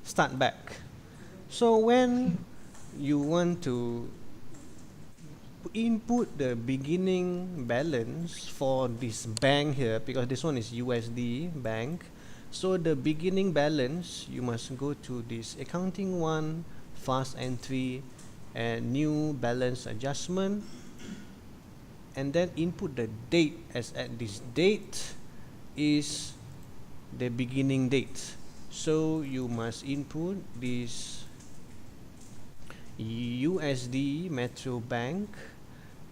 start back. So when you want to input the beginning balance for this bank here, because this one is USD bank, so the beginning balance, you must go to this accounting one, fast entry, and new balance adjustment, and then input the date, as at this date is the beginning date. So you must input this USD Metro Bank,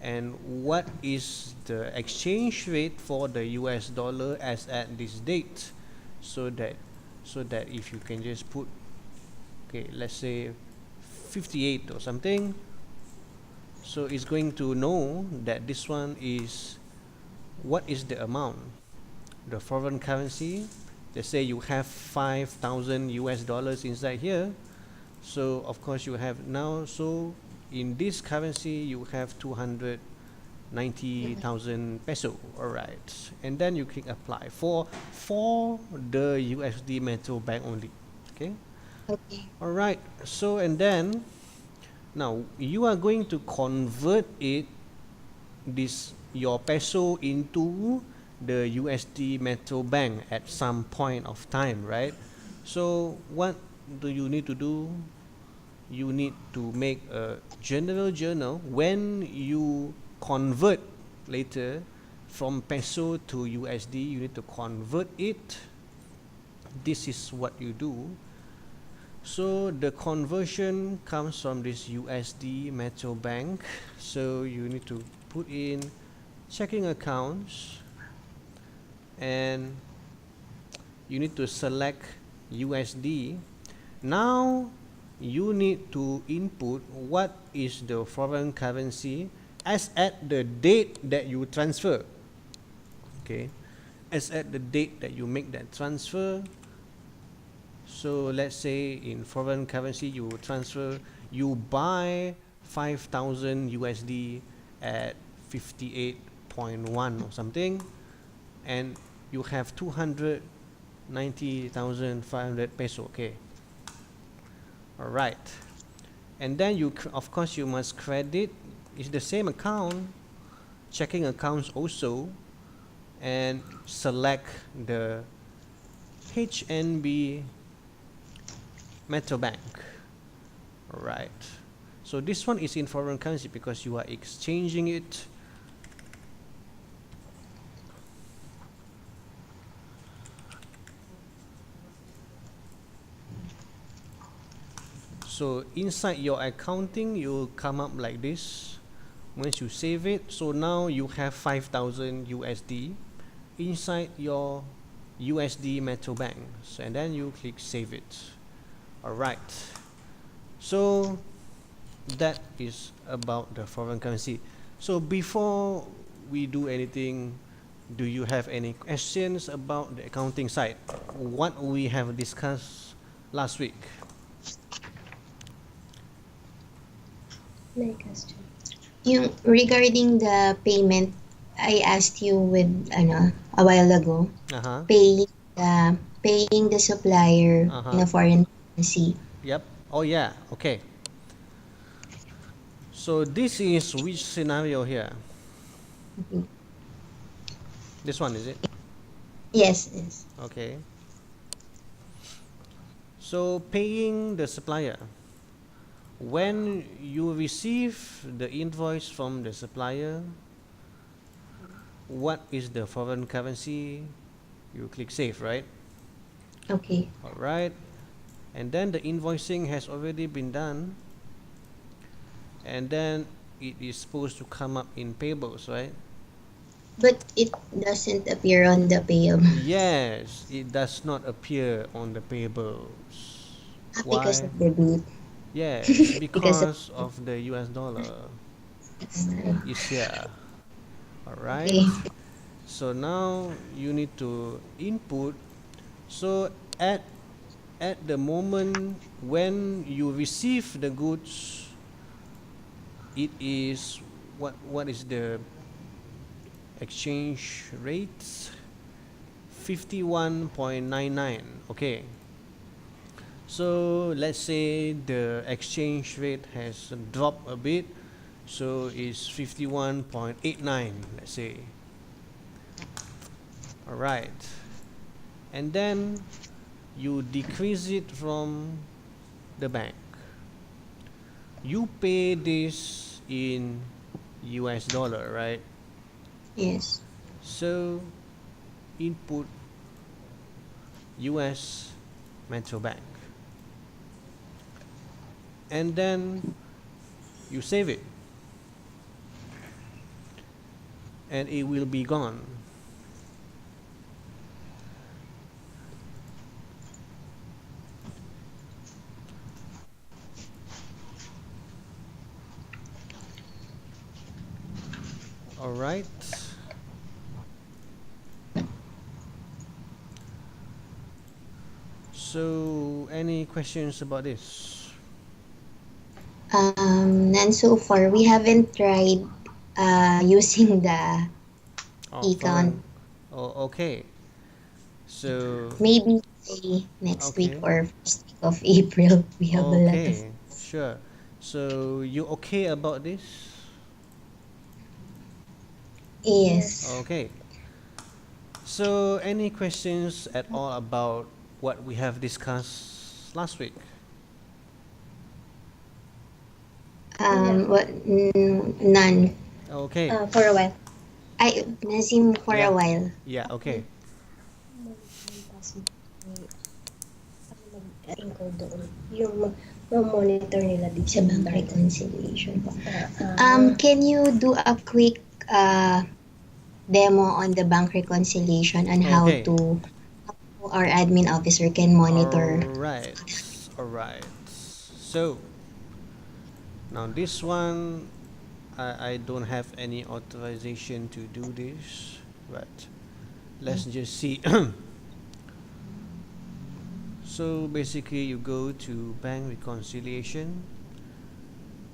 and what is the exchange rate for the US dollar as at this date, so that if you can just put, okay, let's say 58 or something, so it's going to know that this one is, what is the amount, the foreign currency. Let's say you have 5,000 US dollars inside here, so of course you have now, so in this currency you have 290,000 peso. All right, and then you click apply for the USD Metro Bank only. Okay. Okay. All right, so and then now you are going to convert it, this your peso, into the USD Metro Bank at some point of time, right? So what do you need to do? You need to make a general journal when you convert later from peso to USD. You need to convert it. This is what you do. So the conversion comes from this USD Metro Bank. So you need to put in checking accounts, and you need to select USD. Now you need to input what is the foreign currency as at the date that you transfer. Okay, as at the date that you make that transfer. So let's say in foreign currency you transfer, you buy 5,000 USD at 58.1 or something, and you have 290,500 peso. Okay. All right, and then you of course you must credit, it's the same account, checking accounts also, and select the H&B Metro Bank. All right, so this one is in foreign currency because you are exchanging it. So inside your accounting, you'll come up like this once you save it. So now you have 5,000 USD inside your USD Metro Bank. So, and then you click save it. All right. So that is about the foreign currency. So before we do anything, do you have any questions about the accounting side? What we have discussed last week? My question. Yung regarding the payment, I asked you with a while ago, Uh-huh. paying the supplier in Uh-huh. a foreign currency. Yep. Oh yeah. Okay. So this is which scenario here? Okay. This one, is it? Yes, yes. Okay. So paying the supplier. When you receive the invoice from the supplier, what is the foreign currency? You click save, right? Okay. All right. And then the invoicing has already been done. And then it is supposed to come up in payables, right? But it doesn't appear on the payable Yes, it does not appear on the payables. because Why? of the date. Yes, Because of because of the US dollar the is here. All right. okay. So now you need to input. So at the moment when you receive the goods, it is what is the exchange rate? 51.99. Okay. So let's say the exchange rate has dropped a bit, so it's 51.89, let's say. All right, and then you decrease it from the bank. You pay this in US dollar, right? Yes. So input US Metro Bank, and then you save it, and it will be gone. All right. So, any questions about this? None so far. We haven't tried using the Oh, e-count. foreign. Oh, okay. So, Maybe say next week okay, or first week of April. We have a lot of. okay, sure. So, you okay about this? Yes. Okay. So, any questions at all about what we have discussed last week? What? None. Okay. For a while. I Nazim for Yeah. a while. Yeah. Okay. Tungkol doon. Yung monitor nila dito sa bank reconciliation. Can you do a quick demo on the bank reconciliation and how Okay. to how our admin officer can monitor? Alright. Alright. So, now this one, I don't have any authorization to do this, but let's just see. So basically you go to bank reconciliation.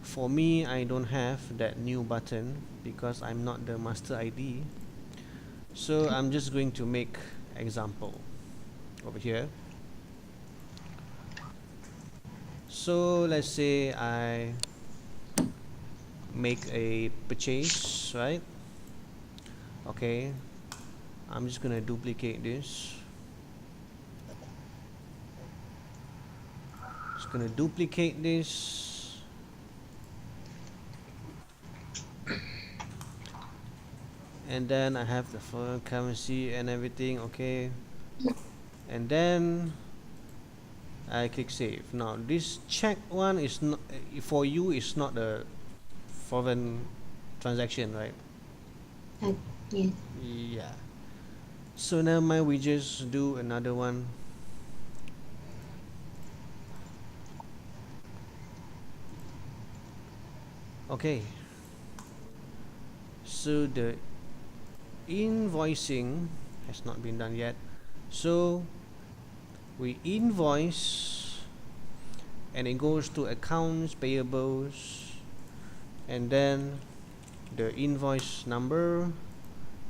For me, I don't have that new button because I'm not the master ID. So I'm just going to make example over here. So let's say I make a purchase, right? Okay, I'm just gonna duplicate this. Just gonna duplicate this. And then I have the foreign currency and everything, okay. And then I click save. Now this check one is not for you. Is not a foreign transaction, right? Uh, yes. Yeah. So now mind, we just do another one. Okay. So the invoicing has not been done yet. So we invoice, and it goes to accounts payables, and then the invoice number,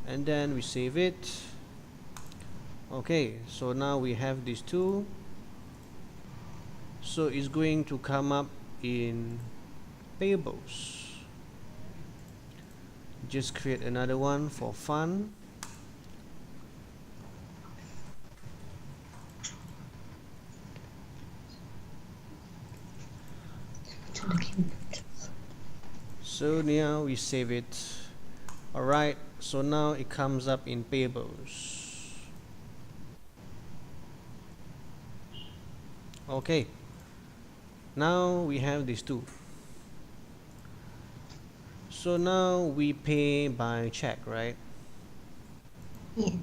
and then we save it. Okay, so now we have these two. So it's going to come up in payables. Just create another one for fun. So now we save it. Alright, so now it comes up in payables. Okay, now we have these two. So now we pay by check, right? Yes.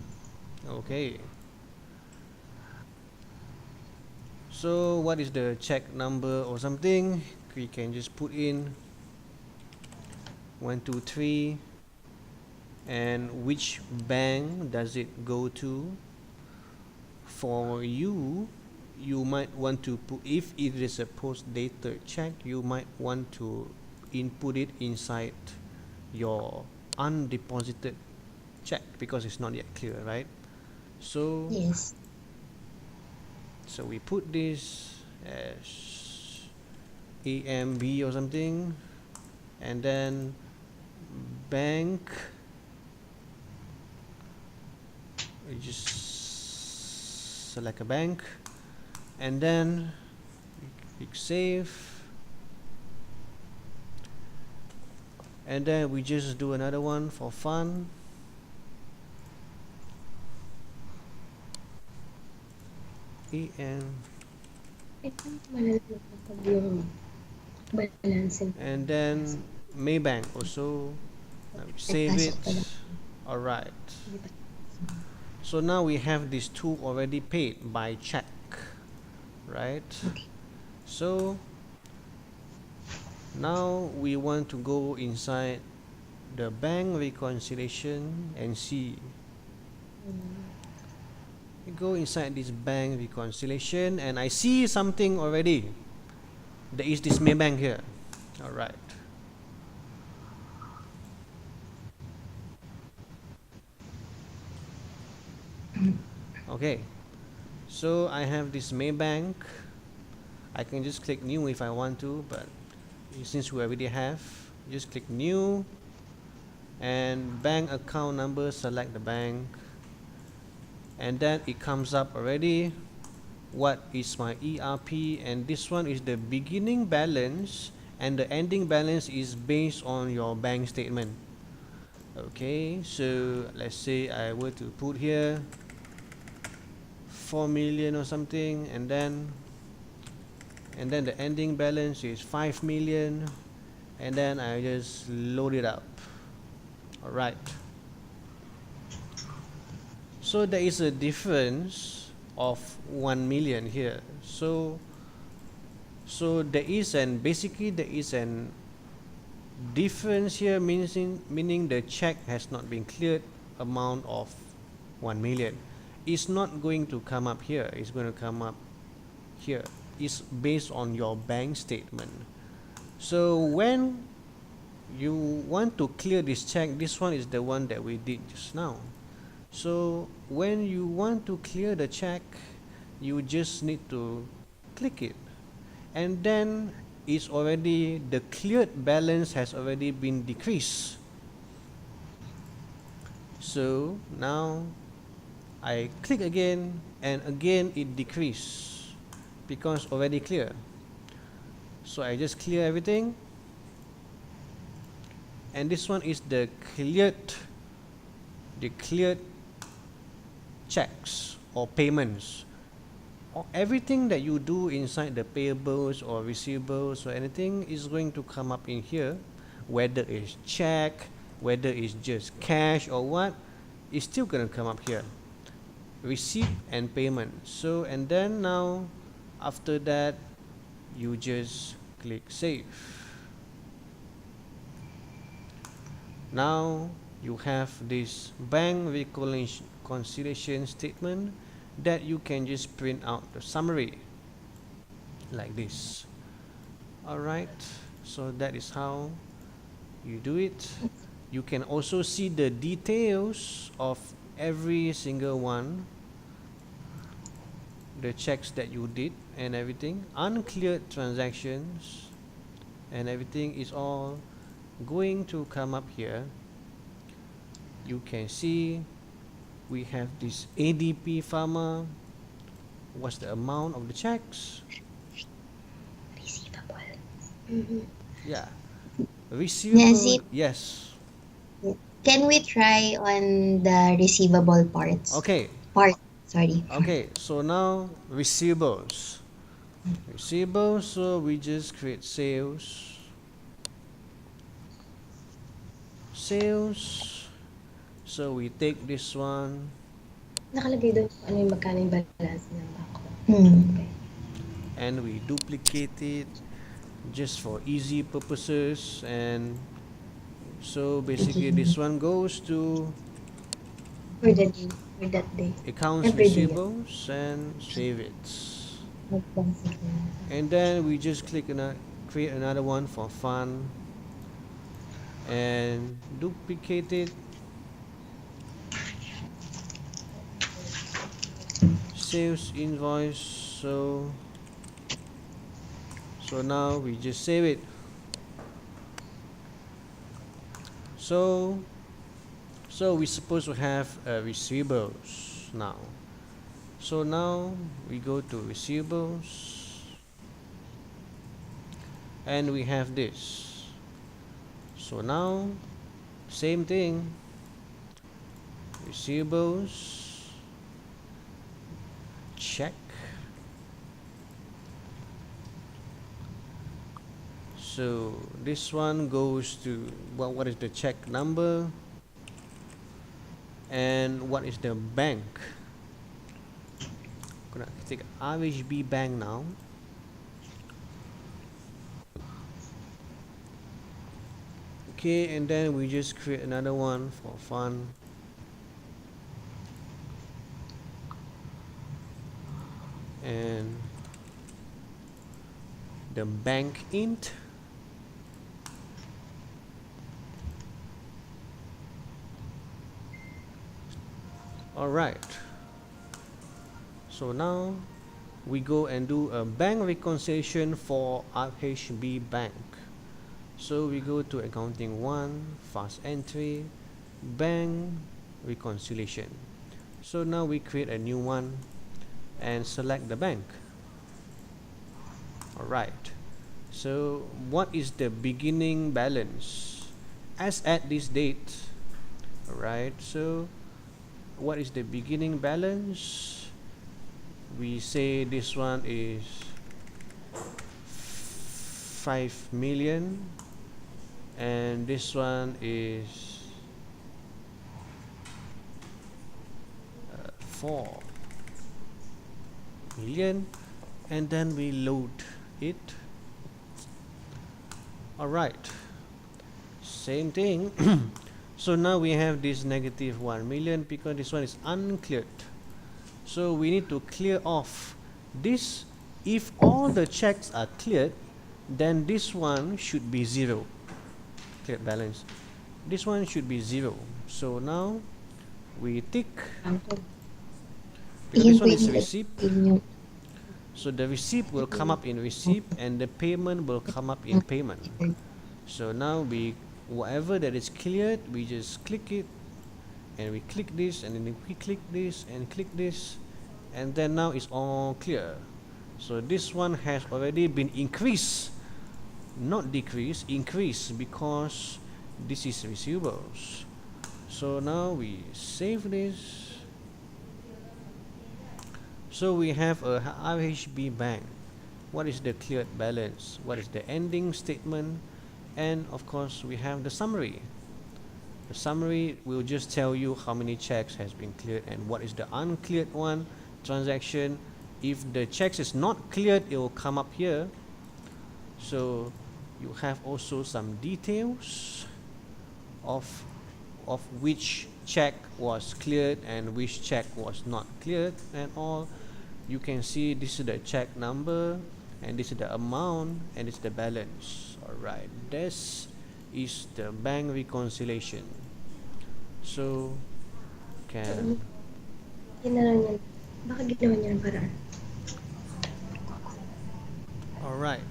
Okay. So what is the check number or something? We can just put in 123, and which bank does it go to. For you, you might want to put, if it is a post-dated check, you might want to input it inside your undeposited check because it's not yet clear, right? So Yes. so we put this AMB or something, and then bank. We just select a bank, and then click save, and then we just do another one for fun. EM, and then Maybank also. Save it. Alright, so now we have these two already paid by check, right? So now we want to go inside the bank reconciliation and see. We go inside this bank reconciliation and I see something already. There is this Maybank here. Alright. Okay. So I have this Maybank. I can just click new if I want to, but since we already have, just click new and bank account number, select the bank, and then it comes up already. What is my ERP? And this one is the beginning balance and the ending balance is based on your bank statement. Okay, so let's say I were to put here 4 million or something, and then the ending balance is 5 million, and then I just load it up. Alright, so there is a difference of 1 million here. So there is basically there is an difference here, meaning the check has not been cleared amount of 1 million. It's not going to come up here, it's going to come up here. It's based on your bank statement. So when you want to clear this check, this one is the one that we did just now. So when you want to clear the check, you just need to click it, and then it's already, the cleared balance has already been decreased. So now I click again, and again it decreased because already clear. So I just clear everything, and this one is the cleared checks or payments. Everything that you do inside the payables or receivables or anything is going to come up in here, whether it's check, whether it's just cash or what, it's still going to come up here, receipt and payment. So, and then now after that you just click save. Now you have this bank reconciliation statement that you can just print out the summary like this. Alright, so that is how you do it. You can also see the details of every single one, the checks that you did and everything, uncleared transactions, and everything is all going to come up here. You can see we have this H&B Pharma. What's the amount of the checks? Receivable. Yeah, receivable. Yes. Can we try on the receivable parts? Okay. Sorry. Okay, so now receivables. So we just create sales. So we take this one. Nakalagay doon ano yung magkano yung balance ng bangko. Okay. And we duplicate it just for easy purposes, and so basically this one goes to For the day, for that day. accounts Every day. receivables and save it. And then we just click create another one for fun and duplicate it. Sales invoice. So So now we just save it. So we're supposed to have receivables now. So now we go to receivables and we have this. So now same thing, receivables, check. So this one goes to what is the check number and what is the bank. Gonna take RHB bank now. Okay, and then we just create another one for fun. And the bank int. Alright, so now we go and do a bank reconciliation for RHB bank. So we go to accounting 1, fast entry, bank reconciliation. So now we create a new one and select the bank. Alright, so what is the beginning balance as at this date? Alright, so what is the beginning balance? We say this one is 5 million and this one is 4 million, and then we load it. Alright, same thing. So now we have this negative 1 million because this one is uncleared. So we need to clear off this. If all the checks are cleared, then this one should be 0. Cleared balance. This one should be 0. So now we tick. Because this one is receipt. So the receipt will come up in receipt and the payment will come up in payment. So now we, whatever that is cleared, we just click it and we click this and then we click this and click this, and then now it's all clear. So this one has already been increased, not decreased, increased, because this is receivables. So now we save this. So we have a RHB bank. What is the cleared balance? What is the ending statement? And of course we have the summary. The summary will just tell you how many checks has been cleared and what is the uncleared one transaction. If the checks is not cleared, it will come up here. So you have also some details of which check was cleared and which check was not cleared and all. You can see this is the check number and this is the amount and this is the balance. Alright, this is the bank reconciliation. So can alright,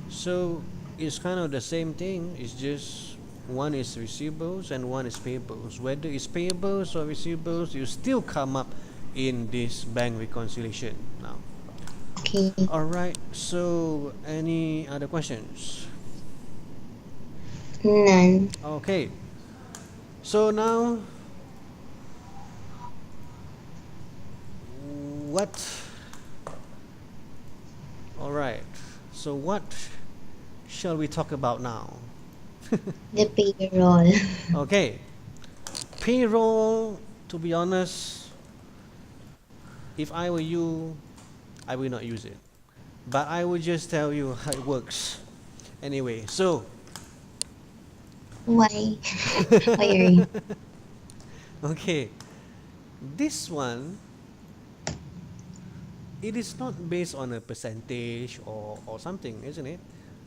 so it's kind of the same thing. It's just one is receivables and one is payables. Whether it's payables or receivables, you still come up in this bank reconciliation now. Okay. Alright, so any other questions? None. Okay, so now what? Alright, so what shall we talk about now? The payroll. Okay, payroll, to be honest, if I were you, I will not use it, but I will just tell you how it works anyway. So Why? Why are you? okay, this one, it is not based on a percentage or something, isn't it?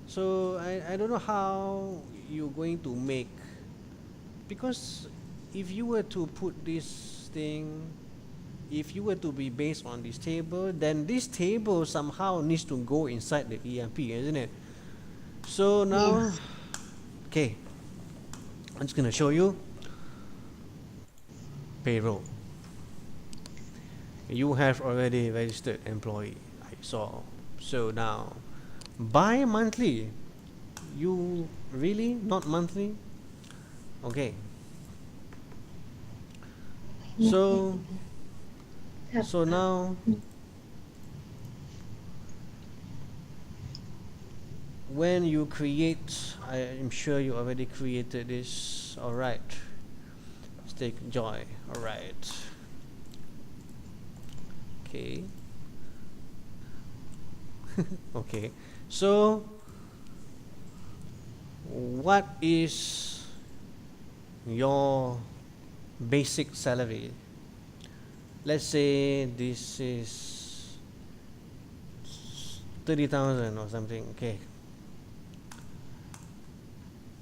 So I don't know how you're going to make, because if you were to put this thing, if you were to be based on this table, then this table somehow needs to go inside the EMP, isn't it? So now, Yes. okay, I'm just gonna show you payroll. You have already registered employee, I saw. So now, bi-monthly, you really not monthly? Okay. So now, when you create, I am sure you already created this. All right. Let's take Joy. All right. Okay. Okay. So, what is your basic salary? Let's say this is 30,000 or something. Okay.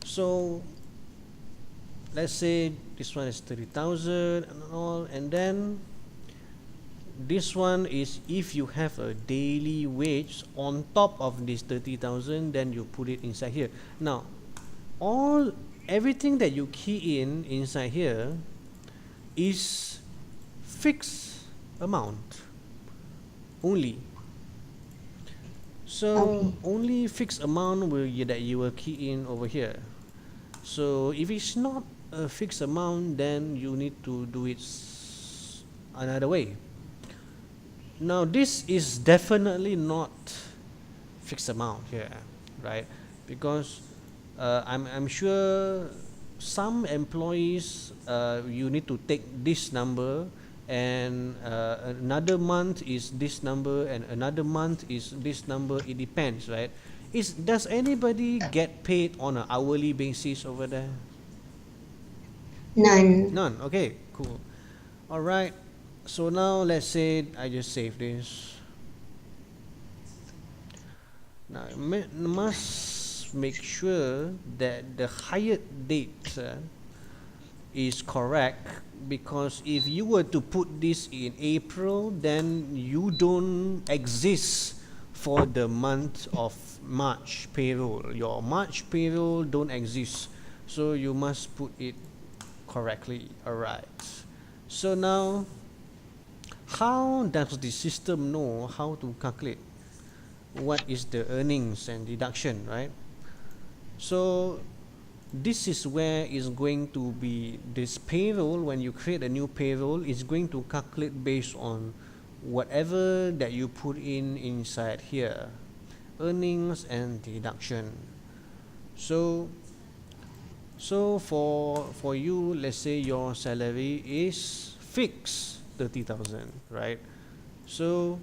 So let's say this one is 30,000 and all, and then this one is if you have a daily wage on top of this 30,000, then you put it inside here. Now, everything that you key in inside here is fixed amount only. So only fixed amount that you will key in over here. So if it's not a fixed amount, then you need to do it another way. Now this is definitely not fixed amount here, right? Because I'm sure some employees you need to take this number, and another month is this number, and another month is this number. It depends, right? Does anybody get paid on an hourly basis over there? None. None. Okay, cool. All right. So now let's say I just save this. Now must make sure that the hired date is correct, because if you were to put this in April, then you don't exist for the month of March payroll. Your March payroll don't exist, so you must put it correctly. All right. So now, how does the system know how to calculate what is the earnings and deduction, right? So this is where is going to be this payroll. When you create a new payroll, it's going to calculate based on whatever that you put in inside here, earnings and deduction. So for you, let's say your salary is fixed 30,000, right? So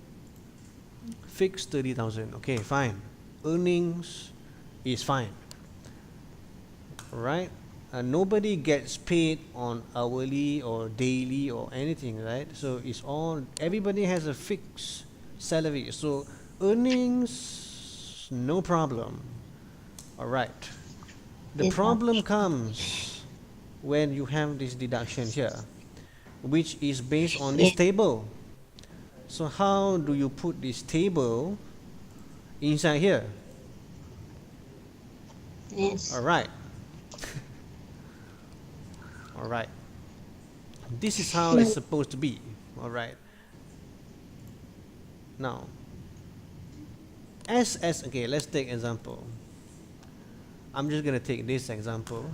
fixed 30,000. Okay, fine. Earnings is fine, right? Nobody gets paid on hourly or daily or anything, right? So it's all, everybody has a fixed salary. So earnings, no problem. All right. The problem comes when you have this deduction here, which is based on this table. So how do you put this table inside here? Yes. All right. All right. This is how it's supposed to be. All right. Now, okay, let's take example. I'm just gonna take this example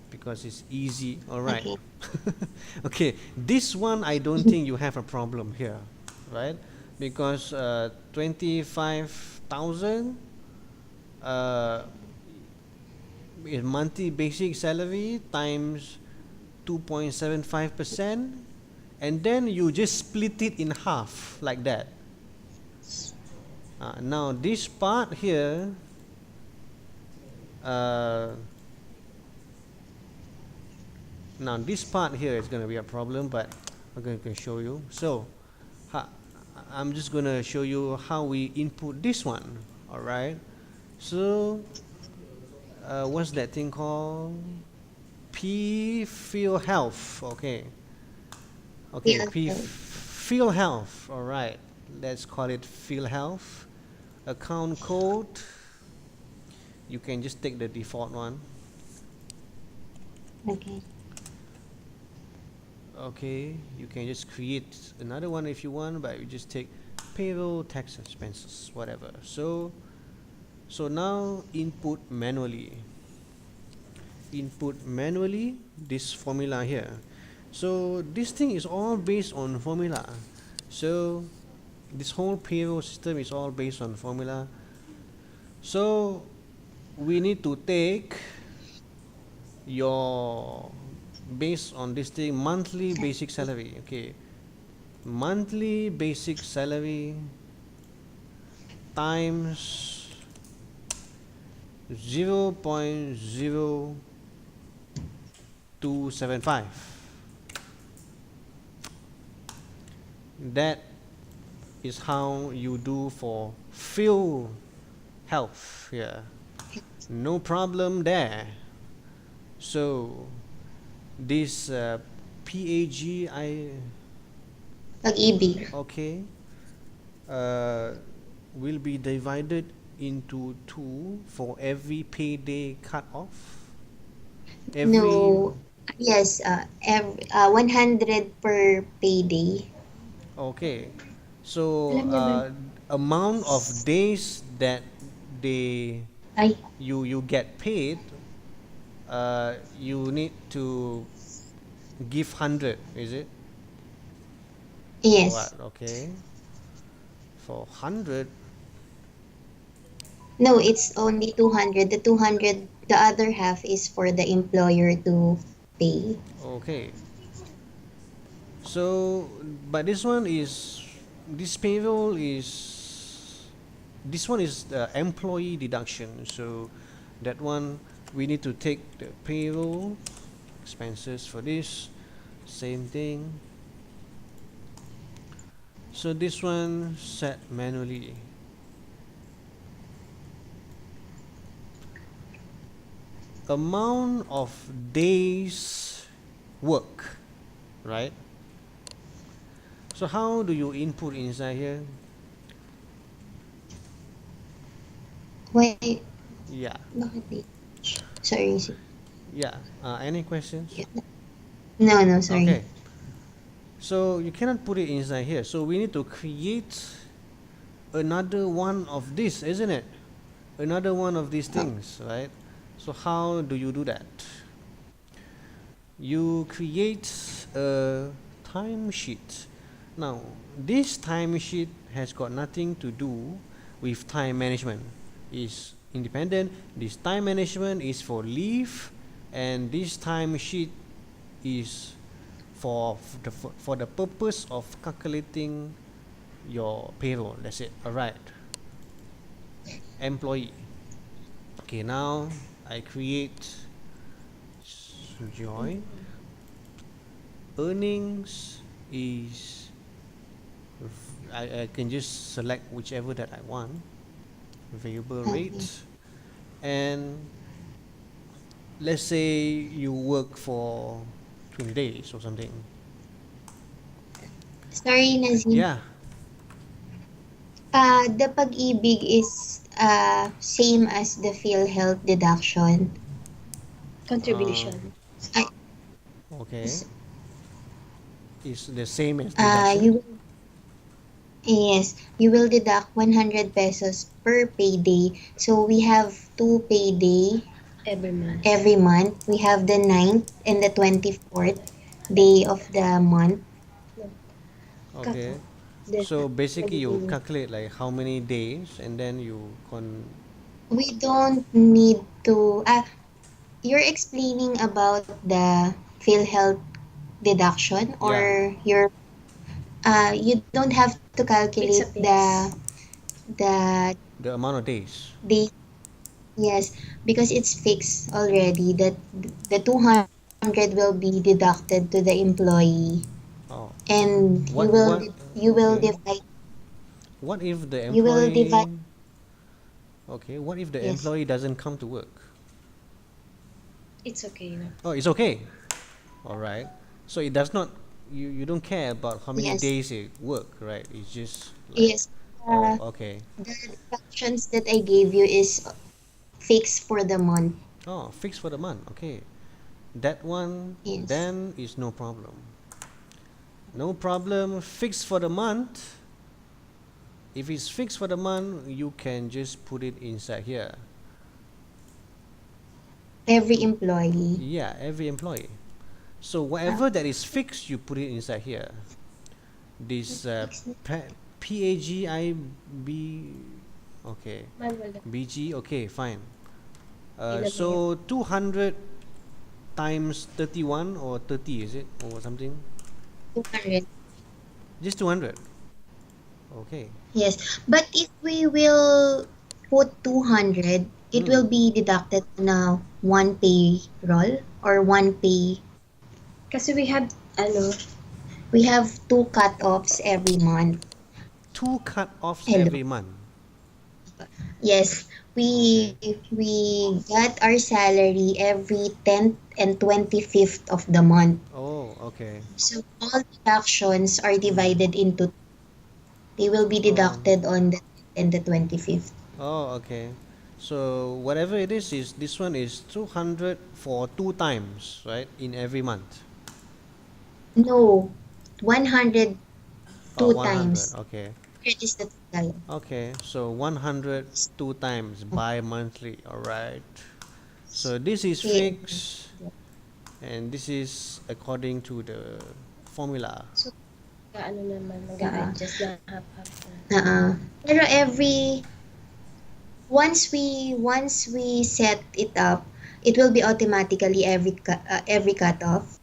because it's easy. All right. Okay, this one I don't think you have a problem here, right? Because 25,000 is monthly basic salary times 2.75%, and then you just split it in half like that. Now this part here, now this part here is going to be a problem, but I'm going to show you. So I'm just going to show you how we input this one. All right. So what's that thing called? P Feel Health. Okay. Okay. Yeah. Field health, all right. Let's call it field health. Account code, you can just take the default one. Okay. Okay, you can just create another one if you want, but you just take payroll, tax expenses, whatever. So now input manually this formula here. So this thing is all based on formula. So this whole payroll system is all based on formula. So we need to take your, based on this thing, monthly basic salary. Okay, monthly basic salary times 0.0275. That is how you do for field health here. No problem there. So this PAG, Pag-ibig. okay, will be divided into 2 for every payday cut off. No. Yes, 100 per payday. Okay, so Alam niya ba? amount of days that they Ay, you get paid, you need to give 100, is it? Or what? yes. Okay, for 100. No, it's only 200. The 200, the other half is for the employer to pay. Okay, so but this one is, this payroll is, this one is the employee deduction. So that one we need to take the payroll expenses for this, same thing. So this one set manually. Amount of days work, right? So how do you input inside here? Why? Yeah, Bakit di? Sorry. yeah. Any questions? No, no, sorry. Okay. So you cannot put it inside here. So we need to create another one of this, isn't it? Another one of these things, right? So how do you do that? You create a timesheet. Now, this timesheet has got nothing to do with time management. It's independent. This time management is for leave, and this timesheet is for the purpose of calculating your payroll. That's it. All right. Employee. Okay, now I create join. Earnings is, I can just select whichever that I want. Variable rate, and let's say you work for 20 days or something. Sorry, Nazim. Yeah. The pag-ibig is same as the PhilHealth deduction. Contribution. Ay, Okay. Is the same as uh, deduction. you yes, you will deduct 100 pesos per payday. So we have two payday Every month. every month. We have the 9th and the 24th day of the month. Okay. Then, So basically you nagiging- calculate like how many days, and then you We don't need to you're explaining about the PhilHealth deduction, yeah, or you don't have to calculate It's a fix. the the amount of days. day. Yes, because it's fixed already that the 200 will be deducted to the employee, Oh, and what you will okay, divide what if the you will employee, divide okay, what if the yes. employee doesn't come to work? It's okay na. Oh, it's okay. All right. So it does not you don't care about how many Yes, days it work, right? It's just like, yes. oh, Uh, okay. the deductions that I gave you is fixed for the month. Oh, fixed for the month. Okay, that one Yes. then is no problem. No problem. Fixed for the month. If it's fixed for the month, you can just put it inside here. Every employee. Yeah, every employee. So Uh, whatever that is fixed, you put it inside here. This fixed. PAGIB, okay, Manual na. BG, okay, fine. Ilan na yun? So 200 times 31 or 30, is it, or something? 200. Just 200. Okay. Yes. But if we will put 200, it Hmm. will be deducted on a one payroll or one pay. Kasi we have, ano, We have two cut-offs every month. Two cut-offs Hello. every month. Yes, Okay. we got our salary every 10th and 25th of the month. Oh, okay. So all deductions are Hmm. divided into, they will be Oh. deducted on the 10th and the 25th. Oh, okay. So whatever it is this one is 200 for two times, right? In every month. No, 100 Oh, two 100. times. Okay. 100 is the total. Okay. So 100 two times bi-monthly. All right. So this is Yeah. fixed, and this is according to the formula. so, ano naman, Uh, mag-a-adjust na half-half na. Pero once we set it up, it will be automatically every cutoff.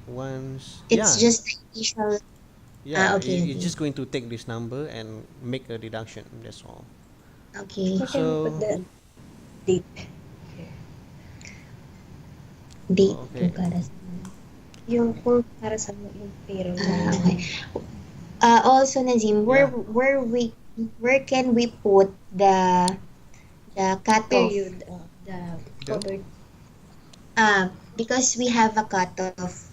Once, It's yeah, just the initial. yeah, Okay, it's okay, just going to take this number and make a deduction. That's all. okay. So, can we put So, the date here? Date to okay. para sa. Yung kung para sa yung payroll na Okay. Also, Nazim, Yeah. where can we put the cutoff? period, the The covered. Because we have a cutoff.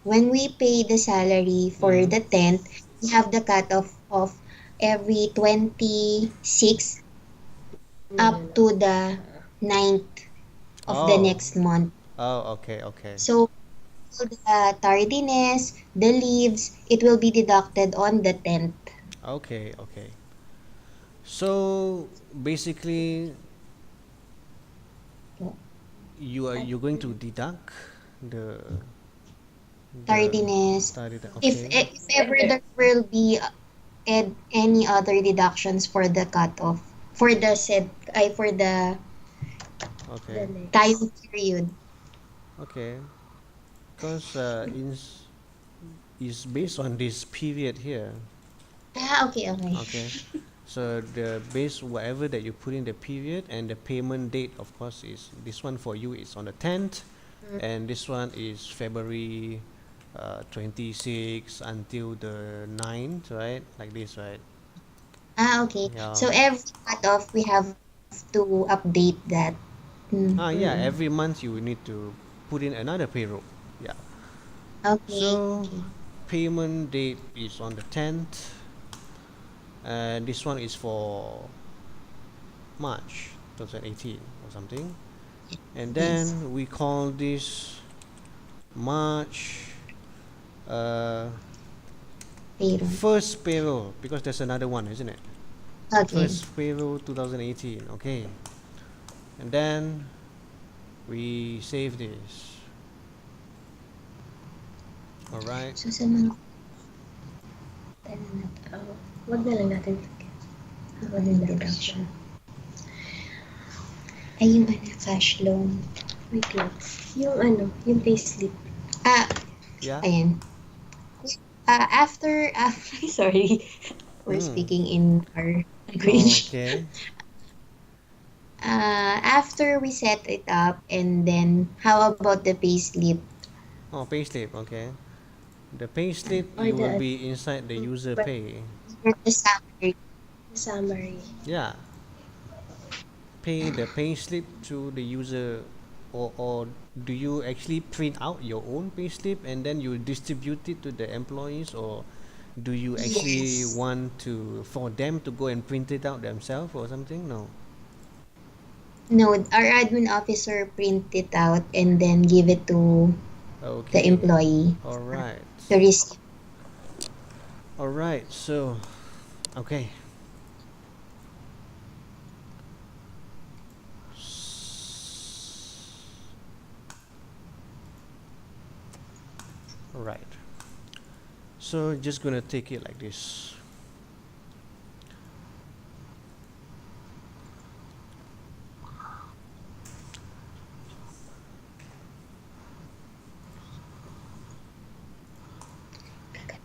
When we pay the salary for mm, the 10th, we have the cutoff of every 26 No, no, up no. to the 9th of the oh, next month. okay, okay. So, the tardiness, the leaves, it will be deducted on the 10th. Okay, okay. So basically, you're going to deduct the the Tardiness. study. If Okay, if ever there will be any other deductions for the cutoff, for the for the okay, The next. time period. okay. Because is based on this period here. Okay, okay. Okay. So the base whatever that you put in the period and the payment date, of course, is this one for you is on the 10th, and this one is February 26 until the 9th, right? Like this, right? Okay. Yeah. So every cutoff we have to update that. Yeah. Mm. Every month you will need to put in another payroll. Yeah. Okay, So okay. payment date is on the 10th, and this one is for March 2018 or something. And Yes. then we call this March uh, Payroll. first payroll because there's another one, isn't it? Okay. First payroll 2018. Okay. And then we save this. All right. So sa mga Wag na lang natin. wag na deduction. Ay, yung cash loan. Wait lang. Yung ano, yung payslip. Yeah. Ayan. After, sorry, we're Mm. speaking in our language. Okay. After we set it up, and then how about the payslip? Oh, payslip. Okay. The payslip Or you will the be inside the user but pay. The salary. summary. Yeah. Pay the payslip to the user, or do you actually print out your own payslip and then you distribute it to the employees, or do you actually Yes. want to for them to go and print it out themselves or something? No. No, our admin officer print it out and then give it to the Okay. employee All right. to receive. All right. So, okay. All right. So just gonna take it like this.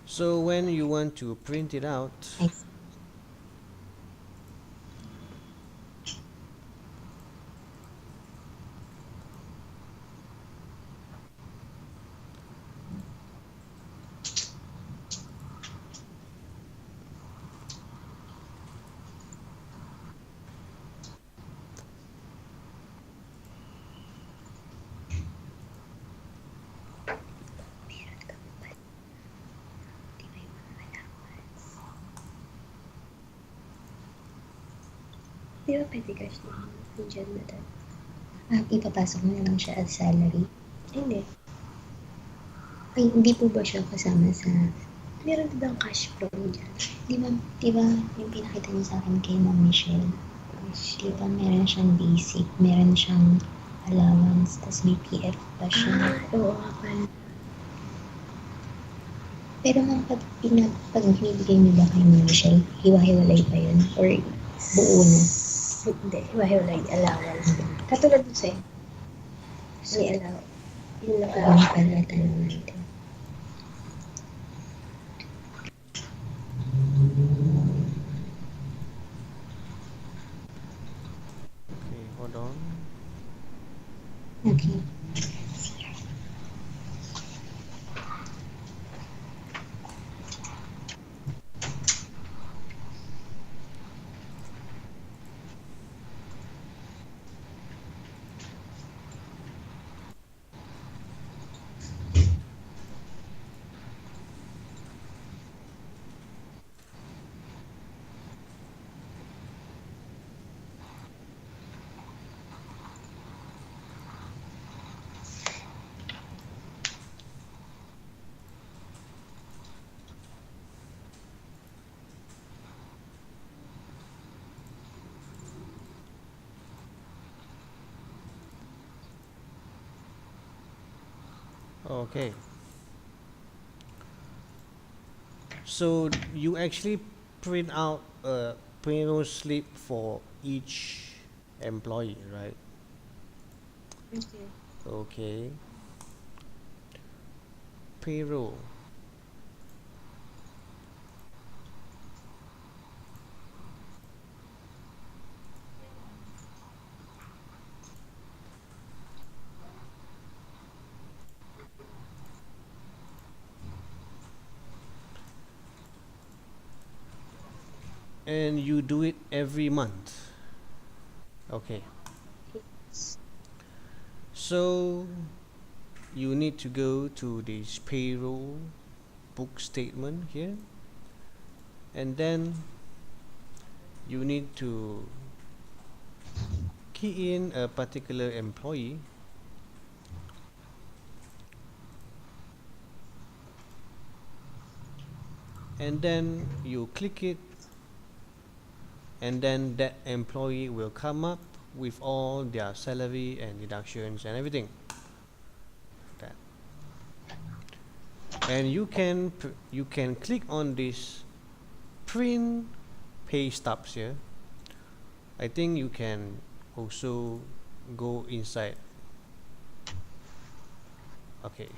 So when you want to print it out, Di ba pwede cash din? Nandiyan na doon. Ipapasok mo na lang siya as salary. Hindi. Ay, hindi po ba siya kasama sa... Meron din bang cash flow dyan? Di ba yung pinakita niyo sa akin kay Ma'am Michelle? Di ba meron siyang basic, meron siyang allowance, tas BPF pa siya. Oo nga pala. Pero ma'am, pag binibigay niyo ba kay Ma'am Michelle, hiwa-hiwalay pa yun? Or buo na? Hindi, hiwa-hiwalay allowance. Katulad doon sa'yo. May allowance. Yun lang Ano pala tanong natin? okay, hold on. Okay. Okay. So you actually print out a payroll slip for each employee, right? Okay. Okay. Payroll. And you do it every month. Okay. So you need to go to this payroll book statement here, and then you need to key in a particular employee, and then you click it, and then that employee will come up with all their salary and deductions and everything. That. And you can click on this print pay stubs here. I think you can also go inside. Okay.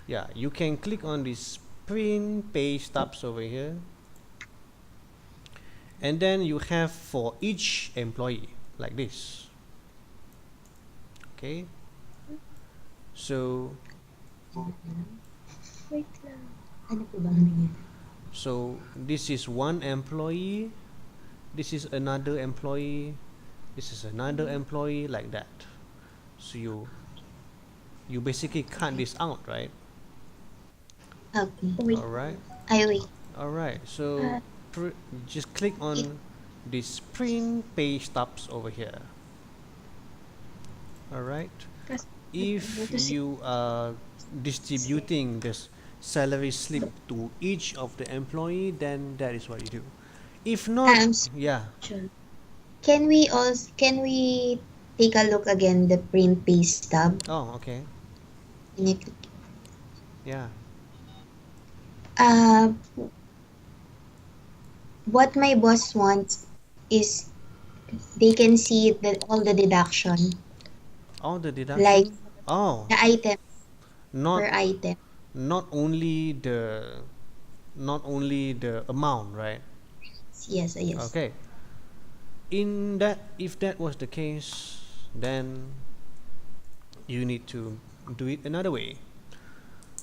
Yeah, you can click on this print pay stubs over here, and then you have for each employee like this. Okay, so Wait lang. Ano po bang ano yun? So this is one employee, this is another employee, this is another employee, like that. So you basically cut this out, right? Okay. Wait. All right. Ay, wait. All right. So Ah, just click It, on this print pay stubs over here. All right. kasi If ito si you are distributing this salary slip to each of the employee, then that is what you do. If not, so yeah. can we take a look again the print page tab? Oh, okay. Can you click? Yeah. Uh, what my boss wants is they can see that all the deduction, All the like deduction. Oh, the item not per item. not only the amount, right? Yes, yes. Okay. In that, if that was the case, then you need to do it another way.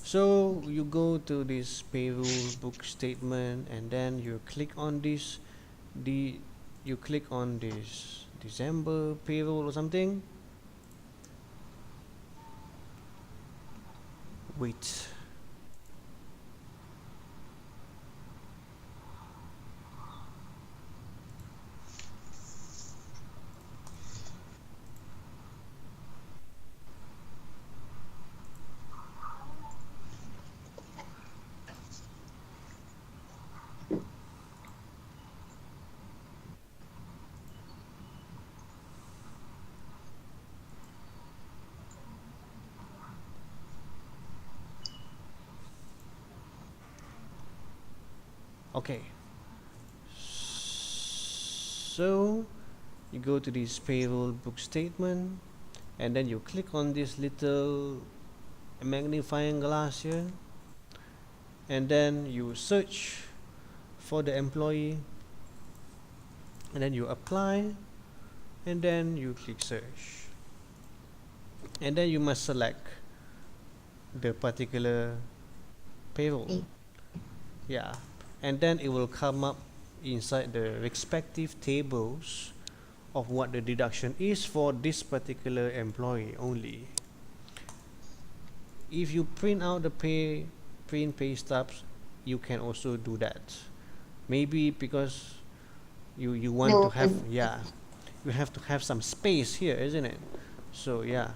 So you go to this payroll book statement, and then you click on this, you click on this December payroll or something. Wait. Okay. So you go to this payroll book statement, and then you click on this little magnifying glass here, and then you search for the employee, and then you apply, and then you click search, and then you must select the particular payroll. Okay. Yeah, and then it will come up inside the respective tables of what the deduction is for this particular employee only. If you print out the print pay stubs, you can also do that. Maybe because you want to No, have, yeah, you have to have some space here, isn't it? So yeah,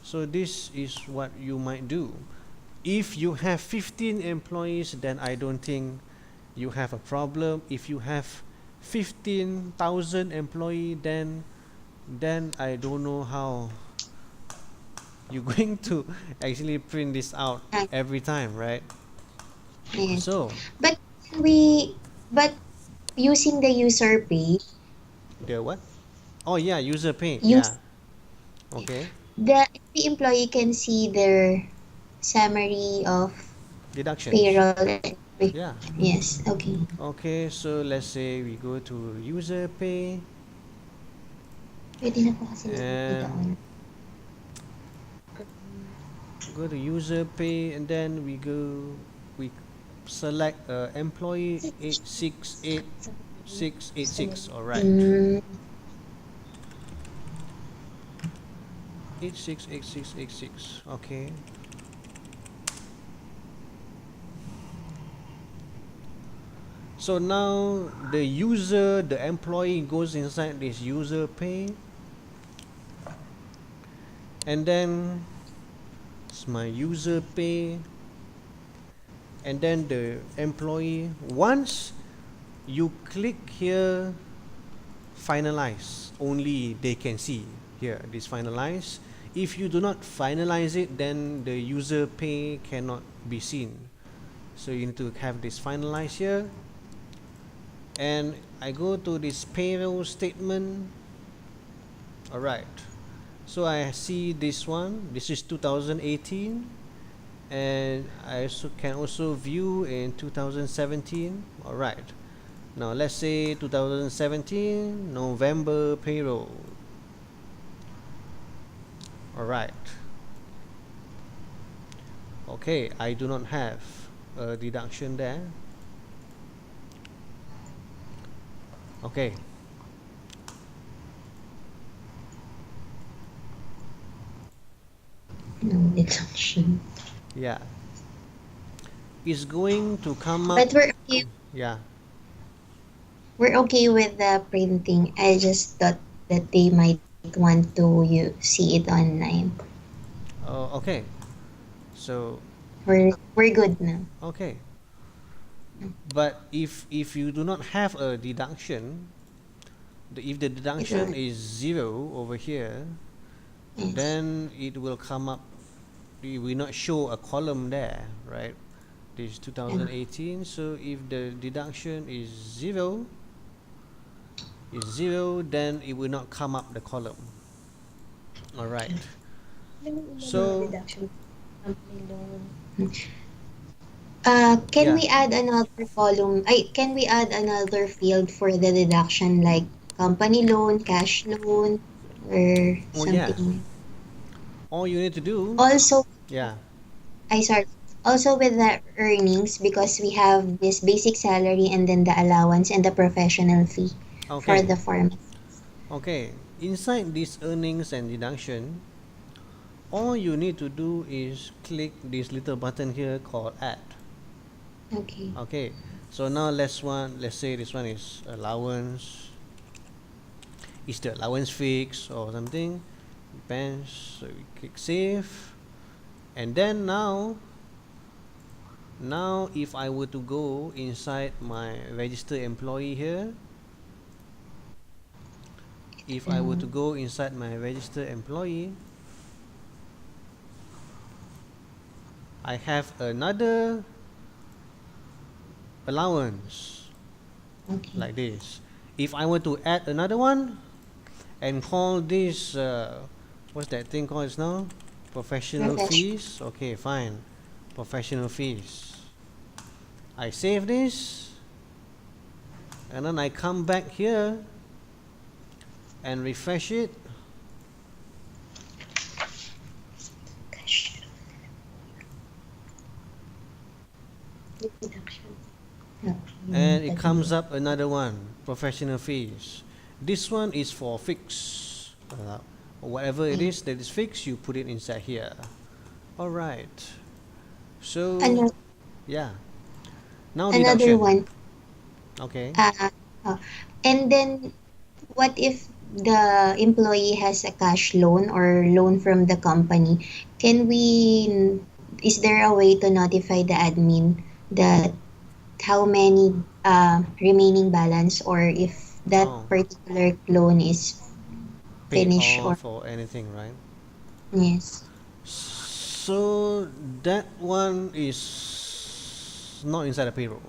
so this is what you might do. If you have 15 employees, then I don't think you have a problem. If you have 15,000 employee, then I don't know how you're going to actually print this out every time, right? yes. So But we, but using the user pay, the what? Oh yeah, user pay. use Yeah. Okay. the employee can see their summary of Deductions. payroll. Yeah. Yes, okay. Okay, so let's say we go to user pay, Pwede na po kasi nakikita ko. and go to user pay, and then we select employee 868686. All right. Mm, 868686. Okay. So now the employee goes inside this user pay, and then it's my user pay, and then the employee, once you click here finalize, only they can see here this finalize. If you do not finalize it, then the user pay cannot be seen. So you need to have this finalize here, and I go to this payroll statement. All right, so I see this one, this is 2018, and I also can also view in 2017. All right, now let's say 2017 November payroll. All right. Okay, I do not have a deduction there. Okay, No deduction. yeah, it's going to come up. But we're okay. Yeah, We're okay with the printing. I just thought that they might want to you see it online. okay, so We're good now. okay, but if you do not have a deduction, if the It deduction will. is 0 over here, Yes. then it will come up, it will not show a column there, right? This is Yeah. 2018, so if the deduction is zero, then it will not come up the column. All right. Okay. Ano yung mga So deduction? Company loan. Can yeah. we add another column? Can we add another field for the deduction like company loan, cash loan, or Oh yeah. something? All you need to do. Also, Yeah. I sorry. Also with the earnings because we have this basic salary and then the allowance and the professional fee for Okay. the farm. Okay. Inside this earnings and deduction, all you need to do is click this little button here called add. Okay. Okay. So now let's say this one is allowance. Is the allowance fixed or something? Depends. So we click save. And then now if I were to go inside my registered employee here, if I were to go inside my registered employee, I have another allowance Okay. like this. If I were to add another one and call this what's that thing called now? Professional Professional. fees. Okay, fine. Professional fees. I save this and then I come back here and refresh it. Cash. Deduction. And it comes up another one, professional fees. This one is for fixed, whatever it is that is fixed, you put it inside here. All right, so Ano- yeah, now Another deduction. one. Okay. Oh. And then what if the employee has a cash loan or loan from the company? Is there a way to notify the admin that how many remaining balance or if that Oh, particular loan is paid finished or off or anything, right? yes. So that one is not inside the payroll.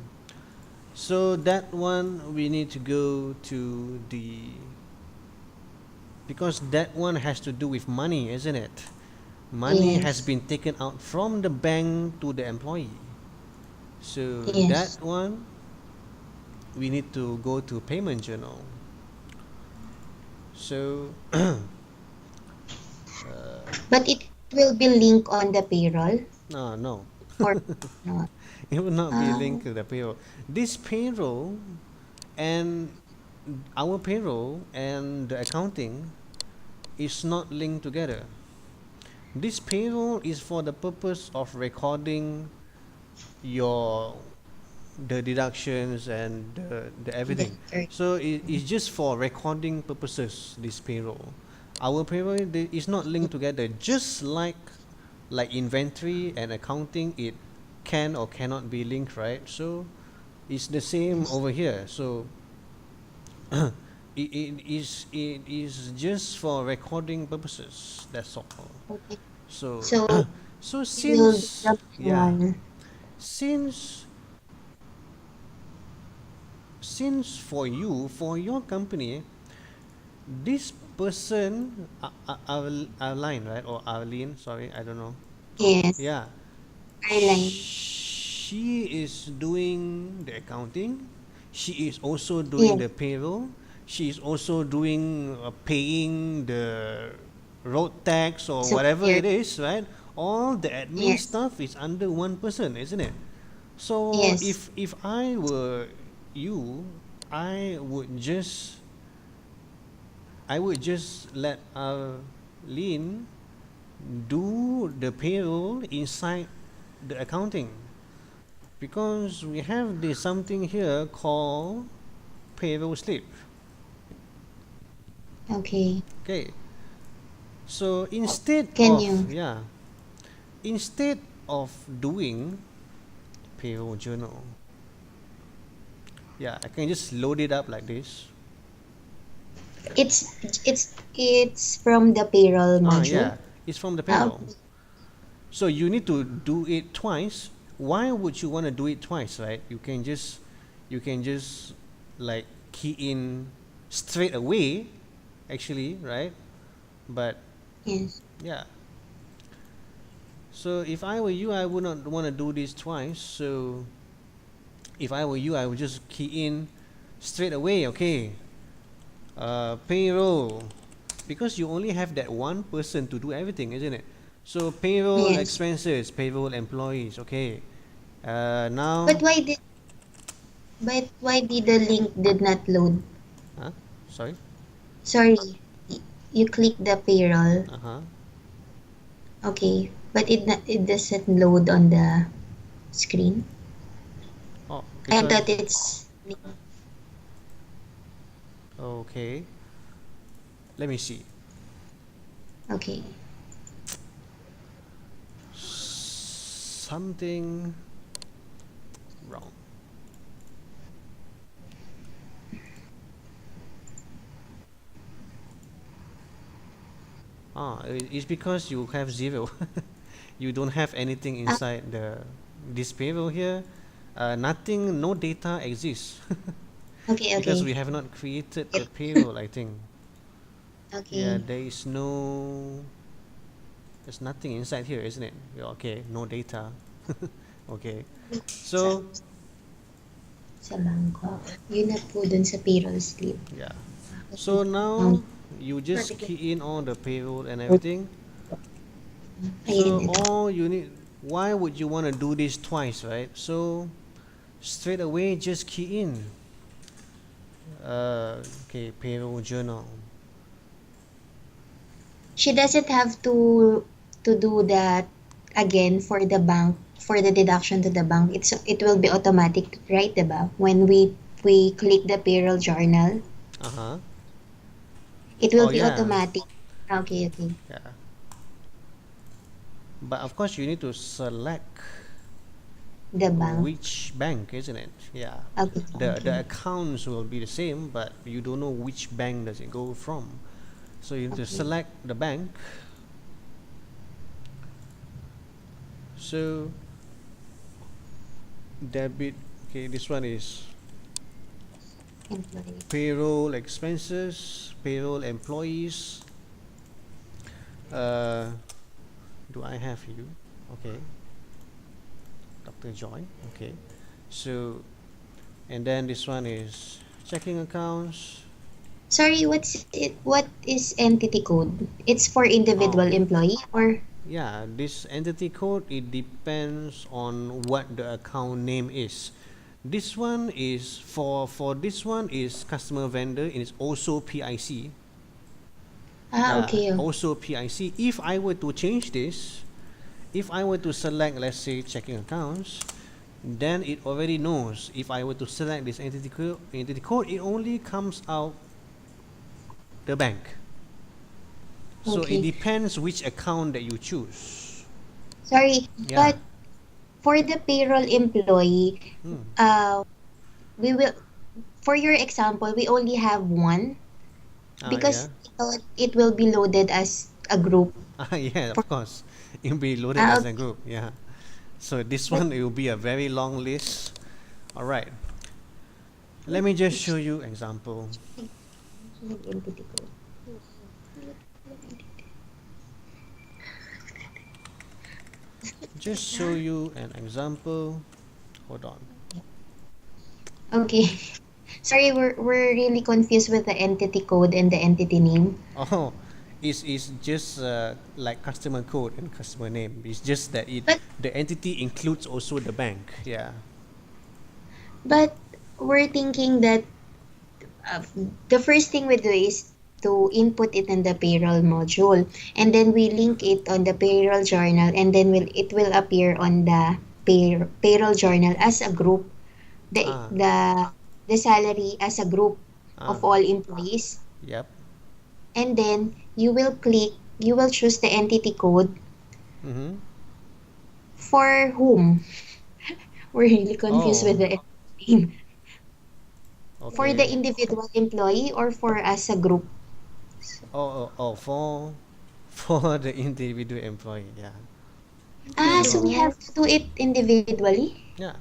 So that one we need to go to because that one has to do with money, isn't it? Money has Yes. been taken out from the bank to the employee. So Yes. that one we need to go to payment journal. So But it will be linked on the payroll no, or not. it will not be Uh, linked to the payroll. This payroll and our payroll and the accounting is not linked together. This payroll is for the purpose of recording your the deductions and the everything. So it's just for recording purposes, this payroll. Our payroll is not linked together, just like inventory and accounting, it can or cannot be linked, right? So it's the same over here. So it is just for recording purposes, that's all. okay. So So so we will do since the yeah, manual. since since for your company, this person Arline, right, or Arlene, sorry, I don't know. Yes. Yeah, Airline. she is doing the accounting, she is also doing Yes. the payroll, she is also doing paying the road tax or So whatever here. it is, right? all the admin Yes. stuff is under one person, isn't it? So Yes. if I were you, I would just let Lynn do the payroll inside the accounting, because we have this something here called payroll slip. Okay. Okay, so instead Can of you? instead of doing payroll journal, I can just load it up like this. It's from the payroll module. It's from the Ah, payroll. So you need to do it twice. Why would you want to do it twice, right? You can just like key in straight away, actually, right? But yes. yeah. So if I were you, I would not want to do this twice. So if I were you, I would just key in straight away. Okay, payroll, because you only have that one person to do everything, isn't it? So payroll Yes. expenses, payroll employees. Okay. But Now, why did the link did not load? huh? Sorry. Sorry. You click the payroll. Uh huh. Okay. But it doesn't load on the screen. Oh, I because thought it's okay. Let me see. okay. Something wrong. It's because you have zero. You don't have anything Ah, inside this payroll here. Nothing, no data exists. okay, Because okay. we have not created the Yep. payroll, I think. Yeah, Okay. there's nothing inside here, isn't it? Yeah, okay, no data. Okay, Sa, so sa bangko. Yun na po dun sa payroll slip. yeah, Okay. so now you just key in all the payroll and everything. Ayan, So ito. all you need, why would you want to do this twice, right? So straight away just key in okay, payroll journal. She doesn't have to do that again for the bank, for the deduction to the bank. It will be automatic, right, diba? When we click the payroll journal, Uh-huh. it will Oh be yeah, automatic. Okay, okay. yeah, but of course you need to select The bank. which bank, isn't it? Yeah, Okay, the okay. accounts will be the same, but you don't know which bank does it go from. So you need to Okay. select the bank. So debit, okay, this one is Employee. payroll expenses, payroll employees. uh, do I have you? Okay, Dr. Joy. Okay, so and then this one is checking accounts. Sorry, what is entity code? It's for Oh, individual employee or yeah, this entity code, it depends on what the account name is. This one is for this one is customer vendor, and it's also PIC. okay. Oh. Also PIC. If I were to change this, if I were to select, let's say, checking accounts, then it already knows. If I were to select this entity code, it only comes out the bank. So it Okay. depends which account that you choose. Sorry, Yeah. but for the payroll employee, Hmm. uh, we will for your example, we only have one Yeah. because it will be loaded as a group. Yeah, For, of course. It will be loaded as a okay, group. Yeah. So this but one, it will be a very long list. All right. Let me just show you example. entity code. Just show you an example. Hold on. Okay. Sorry, we're really confused with the entity code and the entity name. Oh, is just like customer code and customer name. It's just that But the entity includes also the bank. Yeah. but we're thinking that uh, the first thing we do is to input it in the payroll module, and then we link it on the payroll journal, and then it will appear on the payroll journal as a group, the Ah. the the salary as a group Ah. of all employees, Yep. and then you will choose the entity code Mm-hmm. for whom. We're really confused with Oh. the name. For the Okay. individual employee or for as a group. For the individual employee. Yeah. Ah, so we So have to do it individually? yeah.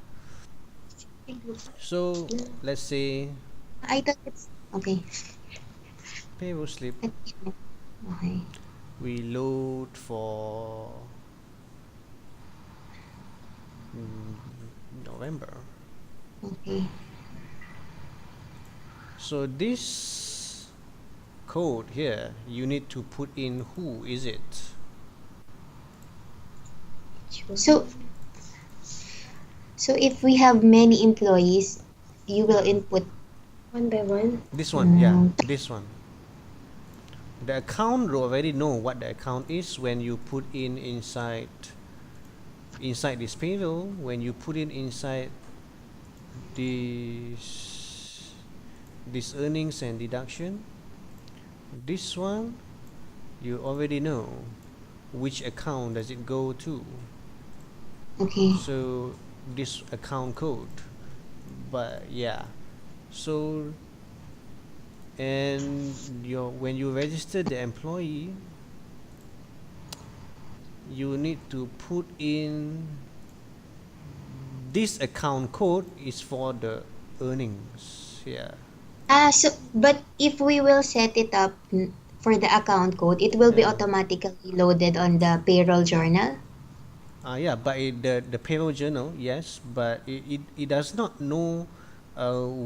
So let's say I thought it's okay. payroll slip Okay. we load for November. Okay. So this code here, you need to put in who is it. So so if we have many employees, you will Yeah. input One by one. This one, yeah, um, this one. The account will already know what the account is when you put in inside this payroll. When you put in inside this earnings and deduction, this one you already know which account does it go to. okay. So this account code, but yeah, so and when you register the employee, you need to put in this account code is for the earnings. Yeah. Ah, so but if we will set it up for the account code, it will be Yeah. automatically loaded on the payroll journal. Yeah, but the payroll journal, yes, but it does not know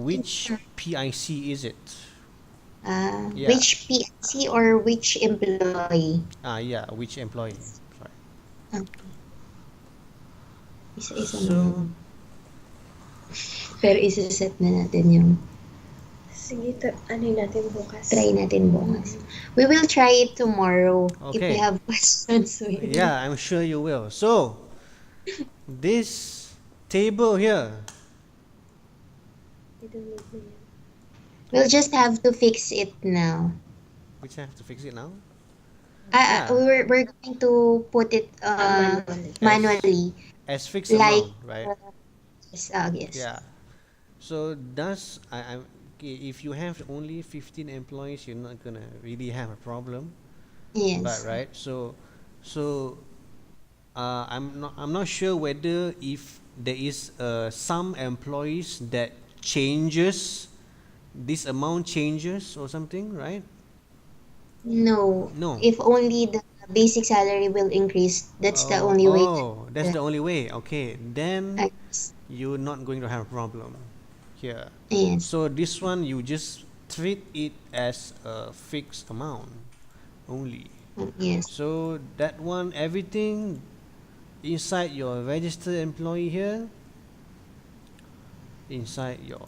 which PIC is it. Yeah. Which PNC or which employee? Yeah, which employee. Sorry. Ah, isa-isa naman. So Pero isa-set na natin yung Sige, ano natin bukas. try natin bukas. We will try it tomorrow if we okay. have questions. Yeah, I'm sure you will. So this table here, I-download mo yan. We'll just have to fix it now. which I have to fix it now. Ah, Yeah. we're going to put it manually. As fixed Like, amount, right? yes. Yeah. So I'm okay, if you have only 15 employees, you're not gonna really have a problem. Yes. But right, so I'm not sure whether if there is some employees that changes this amount changes or something, right? No. No. If only the basic salary will increase, that's the Oh, only way. that's the only way. Okay, then Yes. you're not going to have a problem here. Yes. So this one you just treat it as a fixed amount only. Yes. So that one, everything inside your registered employee here, inside your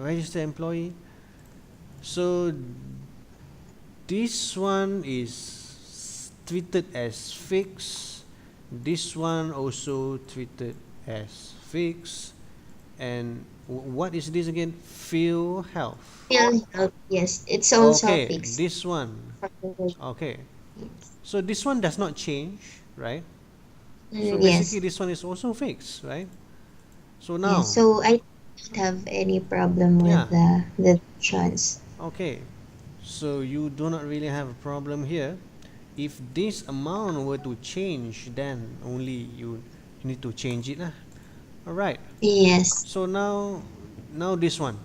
registered employee. So this one is treated as fixed. This one also treated as fixed. And what is this again? Field health. Still help. Yes. It's also Okay, fixed. this one. Okay, so this one does not change, right? So Yes. basically this one is also fixed, right? So now, Yes. So I don't have any problem with Yeah. the options. okay, so you do not really have a problem here. If this amount were to change, then only you need to change it. Alright, Yes. so now this one.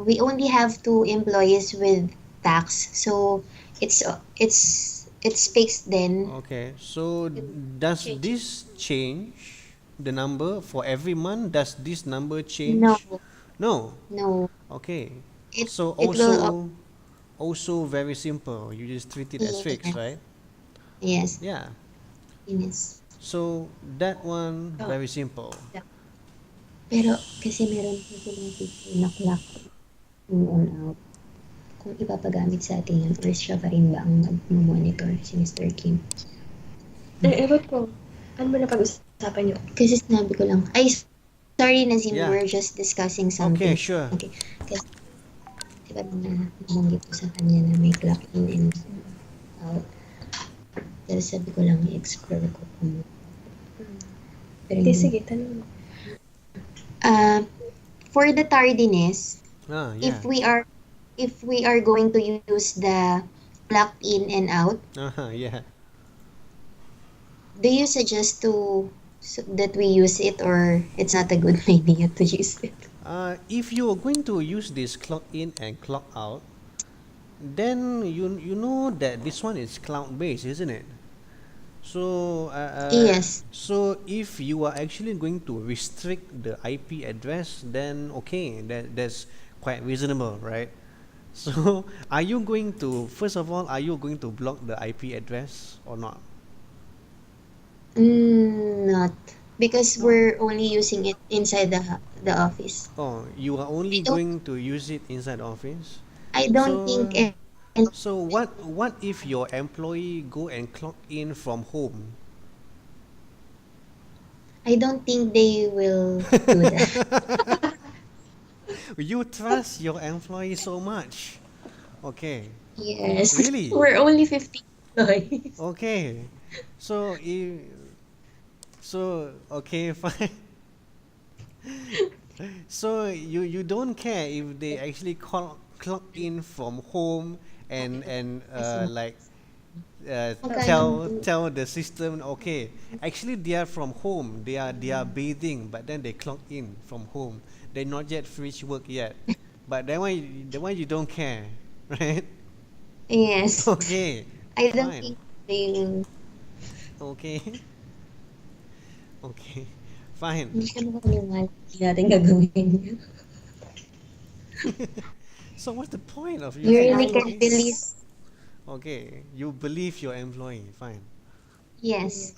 We only have two employees with tax, so it's fixed then. Okay, so does this change the number for every month? Does this number No, change? No. no. Okay. It So it will also also very simple. You just treat it as fixed, Yes. right? Yes. Yeah. Yes. So that one Oh, very simple. yeah. Pero kasi meron po silang feature na clock in and out. Kung ipapagamit sa atin yun, or siya pa rin ba ang mag-monitor si Mr. Kim? Ewan ko. Ano ba napag-usapan niyo? Kasi sinabi ko lang, ay, sorry Nazim, we Yeah. were just discussing Okay, something. sure. Okay. Kasi diba nabanggit ko sa kanya na may clock in and out. Pero sabi ko lang, i-explore ko kung pero Hindi, sige, tanong mo. For the tardiness, Ah, yeah. if we are going to use the clock in and out, Yeah. do you suggest that we use it, or it's not a good idea to use it? If you are going to use this clock in and clock out, then you know that this one is cloud based, isn't it? So Yes. so if you are actually going to restrict the IP address, then okay, that's quite reasonable, right? So are you going to, first of all, are you going to block the IP address or not? Not because No. we're only using it inside the office. Oh, you are only I don't going to use it inside the office. I don't So think and so what if your employee go and clock in from home? I don't think they will do that. You trust your employee so much. Okay. Yes. Really? We're only 50 employees. Okay. So if so okay fine. So you don't care if they actually clock in from home and like Magkano? tell the system, okay, actually they are from home, they are bathing, but then they clock in from home, they're not yet finished work yet, but that one you don't care. Right? Yes. Okay, I don't fine. think they will. Okay. Okay, fine. Hindi siya makapaniwala. Hindi natin gagawin. So what's the point of You using really clock can't in? believe. Okay, you believe your employee, fine. Yes.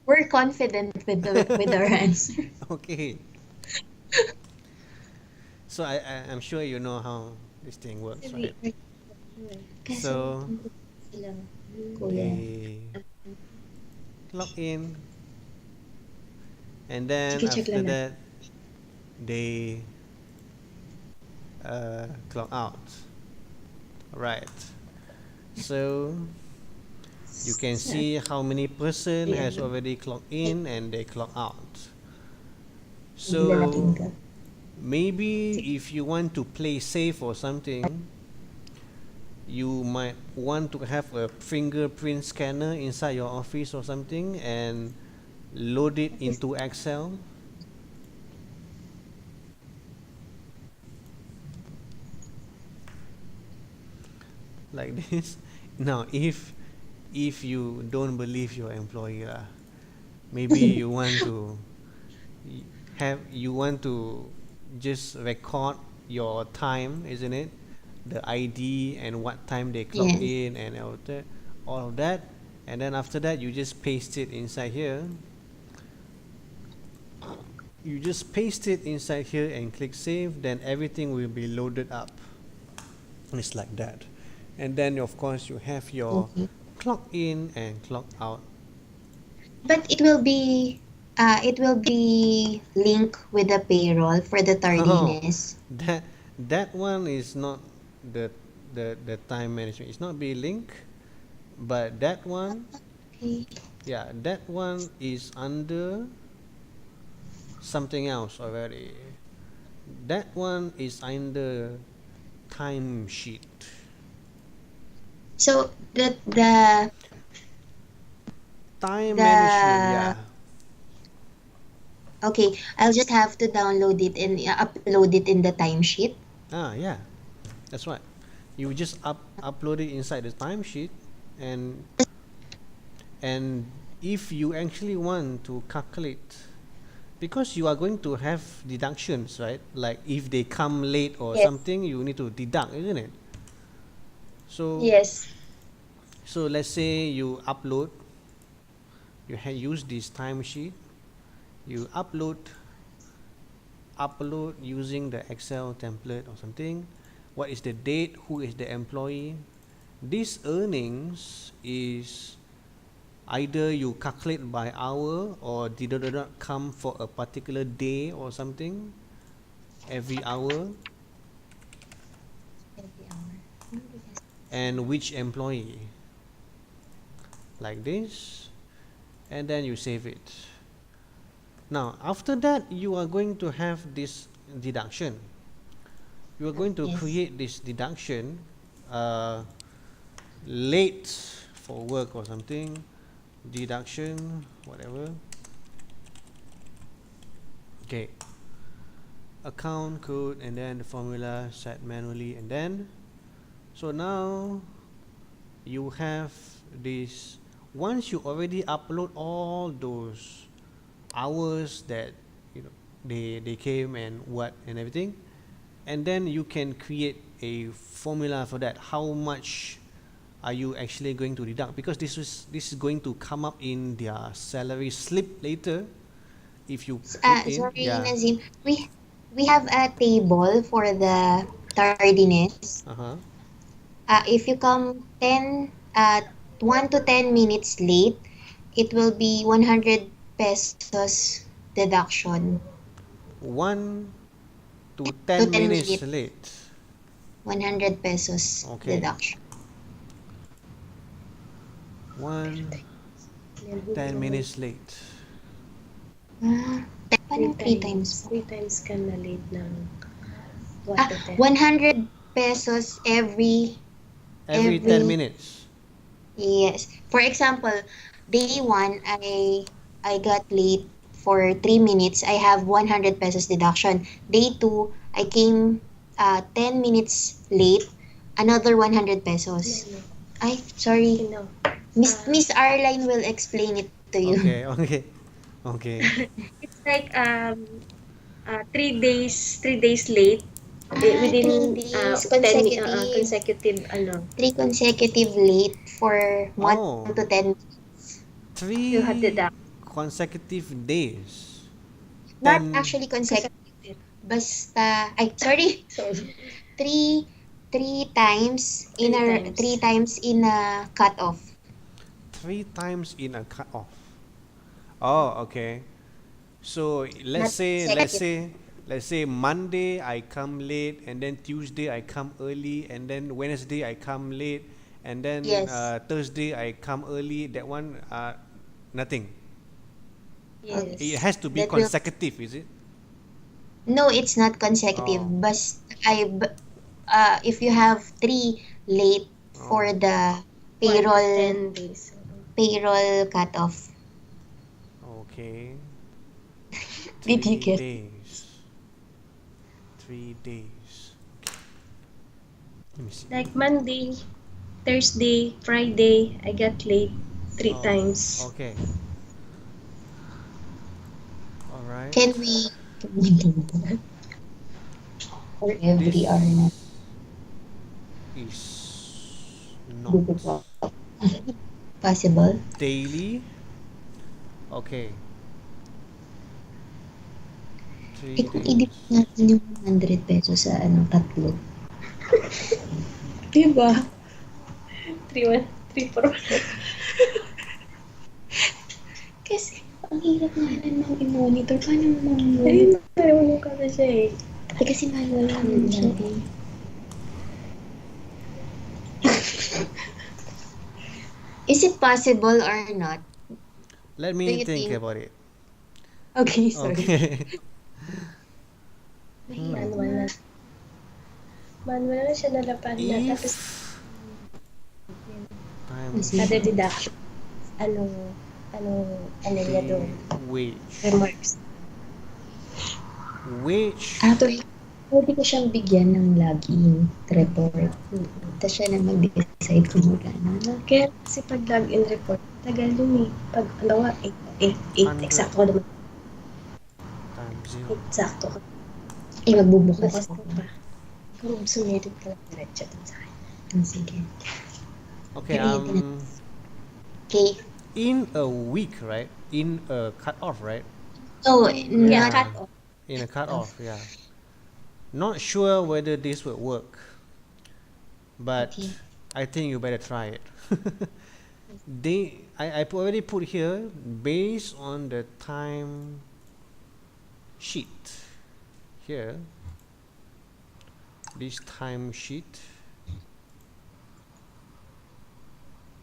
We're confident with our answer. Okay. So I'm sure you know how this thing works, right? Kaso, So sila, kuya. they clock in, and then Sige, check after lang na. that they clock out. Right. So you can see how many person has already clocked in and they clock out. So maybe if you want to play safe or something, you might want to have a fingerprint scanner inside your office or something and load it into Excel. Like this. Now if you don't believe your employee, maybe you want to just record your time, isn't it? The ID and what time they clock Yes. in and all of that, and then after that you just paste it inside here. You just paste it inside here and click save, then everything will be loaded up. It's like that. And then of course you have your Okay. clock in and clock out. But it will be linked with the payroll for the Oh, tardiness. that one is not the time management. It's not be linked, but that one, Okay. yeah, that one is under something else already. That one is under timesheet. So the Time The- management, yeah. okay, I'll just have to download it and upload it in the timesheet. Yeah, that's right. You just upload it inside the timesheet, and if you actually want to calculate, because you are going to have deductions, right? Like if they come late or Yes. something, you need to deduct, isn't it? So Yes. so let's say you upload, you use this timesheet, you upload using the Excel template or something. What is the date? Who is the employee? This earnings is either you calculate by hour, or did not come for a particular day or something, every hour, Every hour. and which employee, like this, and then you save it. Now after that, you are going to have this deduction. You are going to Yes. create this deduction, late for work or something, deduction, whatever. Okay, account code, and then the formula set manually, and then so now you have this. Once you already upload all those hours that they came and what and everything, and then you can create a formula for that, how much are you actually going to deduct, because this is going to come up in their salary slip later if you put in. Sorry, Yeah. Nazim. We have a table for the tardiness. Uh-huh. If you come 1 to 10 minutes late, it will be 100 pesos deduction. 1 to To 10 10 minutes minutes, late. 100 pesos Okay. deduction. 1 10 minutes late. Paano 3 times? 3 times ka na late ng 1 to 10. 100 pesos Every 10 minutes. Yes. For example, day 1, I got late for 3 minutes. I have 100 pesos deduction. Day 2, I came 10 minutes late, another 100 pesos. No. Ay, sorry. No. Miss Arline will explain it to you. Okay. Okay. It's like 3 days late. Within 3 days 10 consecutive. consecutive 3 consecutive late for 1 Oh, to 10. you have 3 deduct. consecutive days. Not 10. actually consecutive. Basta, sorry. Sorry. three three times in Three times. 3 times in a cutoff. 3 times in a cut off. Oh, okay. So Not consecutive. let's say Monday I come late, and then Tuesday I come early, and then Wednesday I come late, and then Yes. Thursday I come early. That one, nothing. Okay. It Yes. has to be That will consecutive, is it? no, it's not consecutive. Oh, But if you have 3 late for oh, the 1 to payroll 10 days. payroll cutoff. okay. Did you 3 get? days. 3 days. Let me see. Like Monday, Thursday, Friday, I got late 3 Oh, times. okay. All right. Can we do that for every This hour? is Do not it possible? daily. Okay. 3 Kung days. i-divide natin yung 100 pesos sa tatlo. Diba? 3, 1, 3, 4. Kasi ang hirap naman i-monitor. Paano mo Ay, marunong ka na siya eh. Ay, kasi manual naman siya eh. Is it possible or not? Let Do me you think think? about it. Okay, sorry. Okay. Manual na. Manual na siya nalapan na. Tapos, If times kada deduction, ano niya doon. wage. Remarks. Wage. Pwede ko siyang bigyan ng login report. Tapos siya na mag-decide kung magkano. Kaya kasi pag login report, tagal yun eh. Pag, 8, eksakto ka naman. Times 0. Eksakto ka. Magbubukas Bukas ko. ko pa. Kung sumirit ka lang diretso dun sa akin. Sige. Okay, You're gonna, okay. in a week, right? In a cut off, right? So, Yeah, Yeah, not cut off. in a cut of. off, yeah. Not sure whether this will work, but Okay. I think you better try it. I already put here based on the time sheet here, this time sheet.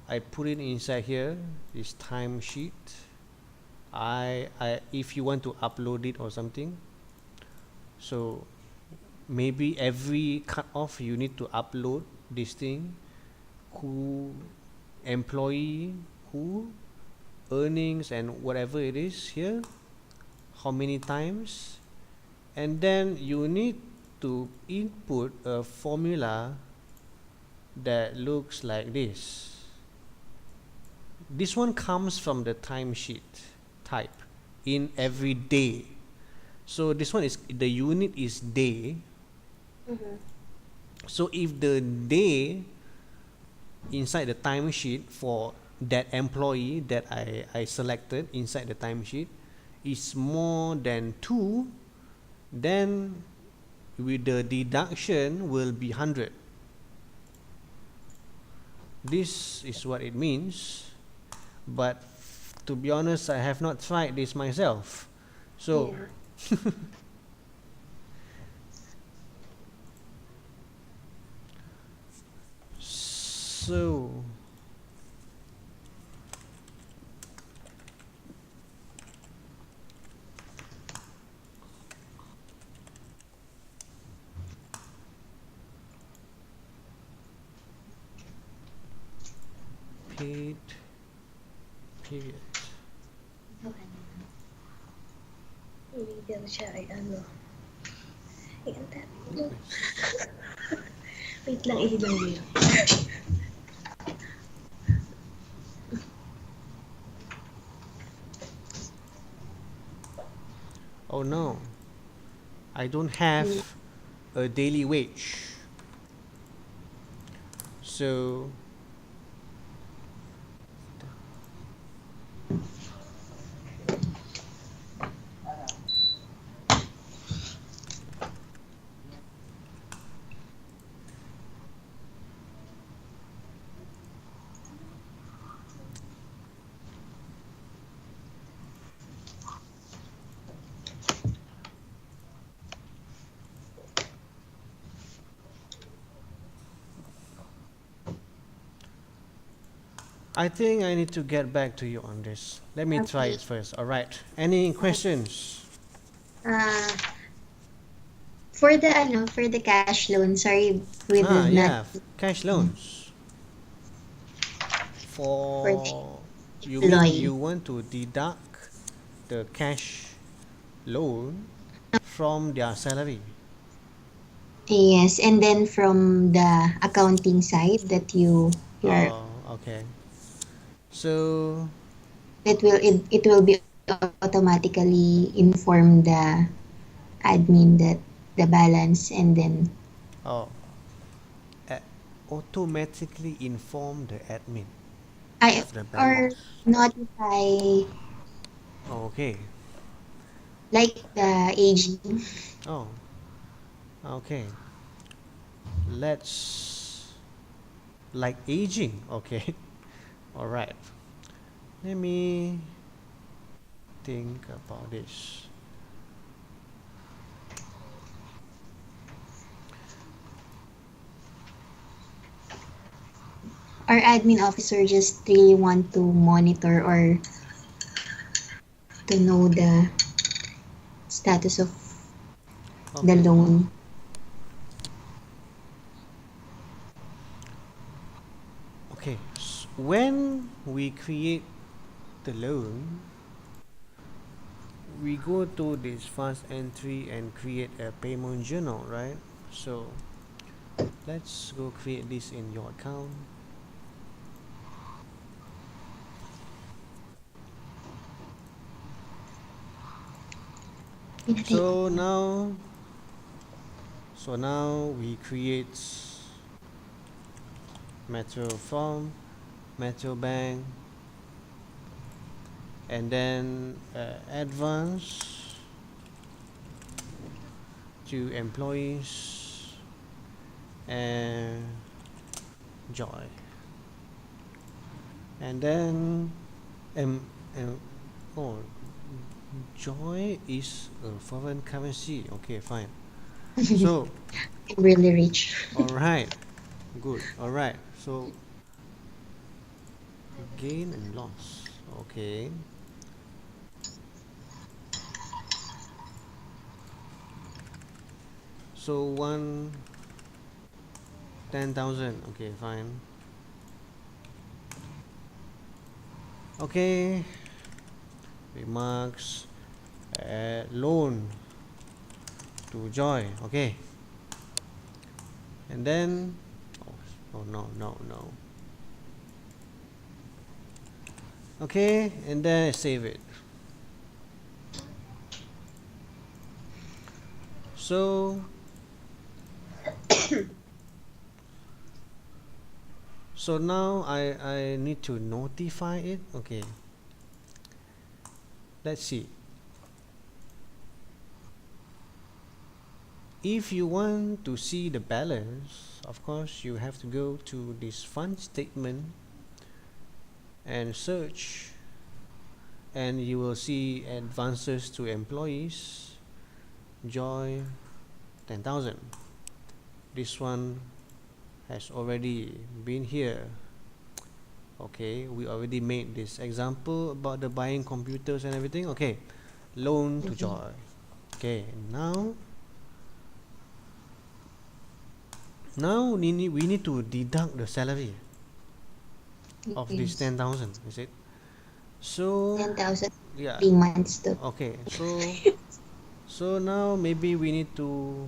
I put it inside here, this time sheet. If you want to upload it or something, so maybe every cut off you need to upload this thing, who employee, who earnings and whatever it is here, how many times, and then you need to input a formula that looks like this. This one comes from the timesheet type in every day. So this one is, the unit is day. Mm-hmm. So if the day inside the timesheet for that employee that I selected inside the timesheet is more than 2, then with the deduction will be 100. This is what it means, but to be honest, I have not tried this myself. So Yeah. so paid period. Hindi daw siya ay ano. Ay, ang tabi mo. Wait lang, ihilang mo yun. Oh no, I don't have a daily wage. So I think I need to get back to you on this. Let me try Okay. it first. All right. Any questions? Uh, for the cash loan, sorry, we Ah, did not yeah, cash loans. for the For, you mean employee. you want to deduct the cash loan from their salary? Yes, and then from the accounting side that you are, Oh, okay. So, it will be automatically inform the admin that the balance, and then oh, a- automatically inform the admin I of the or balance. notify Okay. like the aging. Oh, okay. Let's, like aging. Okay. All right. Let me think about this. Our admin officer just really want to monitor or to know the status of the Okay. loan. Okay. When we create the loan, we go to this fast entry and create a payment journal, right? So let's go create this in your account. Pinatay ko So po. now, we create Metro Bank, and then advance to employees and Joy, and then um, um, oh, Joy is a foreign currency. Okay, fine. So, I'm really rich. all right, good. All right. So, gain and loss. Okay. So 10,000. Okay, fine. Okay. Remarks. Loan to Joy. Okay. And then, oh no, no, no. Okay, and then I save it. So, so now I need to notify it. Okay, let's see. If you want to see the balance, of course, you have to go to this fund statement and search, and you will see advances to employees, Joy, 10,000. This one has already been here. Okay, we already made this example about the buying computers and everything. Okay, loan to Okay. Joy. Okay, now we need to deduct the salary of this Yes. 10,000. Is it? So 10,000 yeah. 3 months too. Okay, so now maybe we need to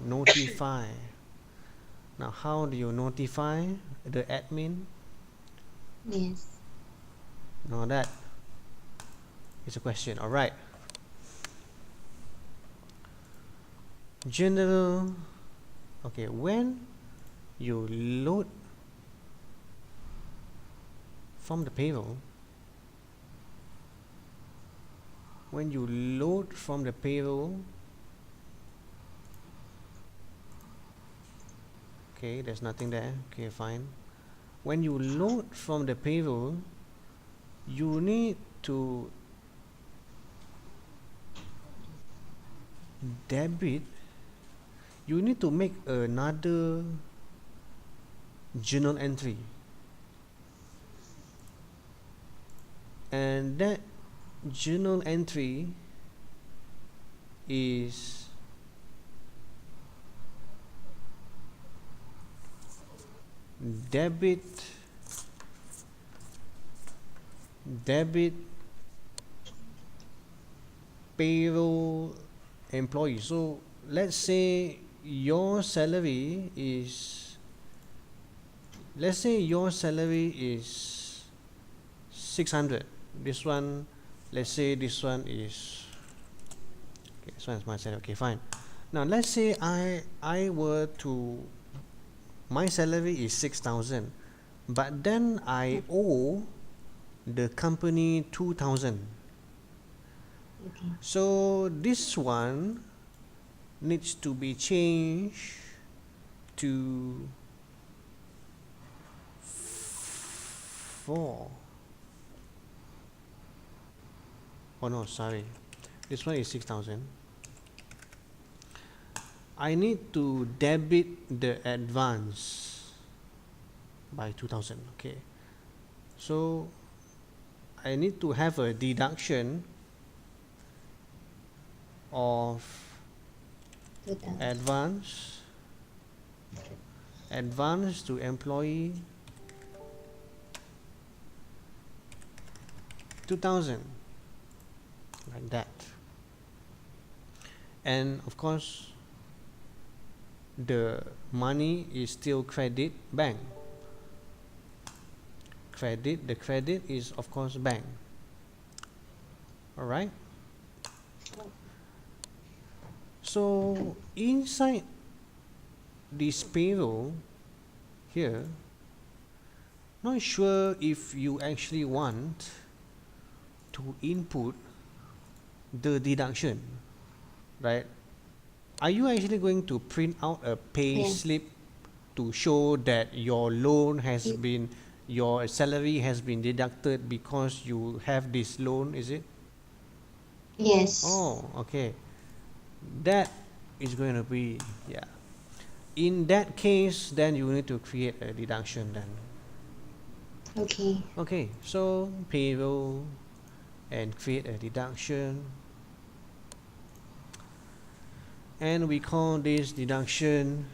notify. Now, how do you notify the admin? Yes. Now that is a question. All right. General. Okay, when you load from the payroll, okay, there's nothing there. Okay, fine. When you load from the payroll, you need to debit. You need to make another journal entry, and that journal entry is debit payroll employee. So let's say your salary is 600. This one, let's say this one is, okay, this one is my salary. Okay, fine. Now let's say I were to, my salary is 6,000, but then I owe the company 2,000. Okay. So this one needs to be changed to 4. Oh no, sorry. This one is 6,000. I need to debit the advance by 2,000. Okay. So I need to have a deduction of 2,000. advance to employee 2,000, like that. And of course the money is still credit bank. The credit is of course bank. All right. So inside this payroll here, not sure if you actually want to input the deduction, right? Are you actually going to print out a pay Yeah. slip to show that your loan has Y- been, your salary has been deducted because you have this loan, is it? Yes. Oh, okay. That is going to be, yeah. In that case, then you need to create a deduction then. Okay. Okay, so payroll and create a deduction. And we call this deduction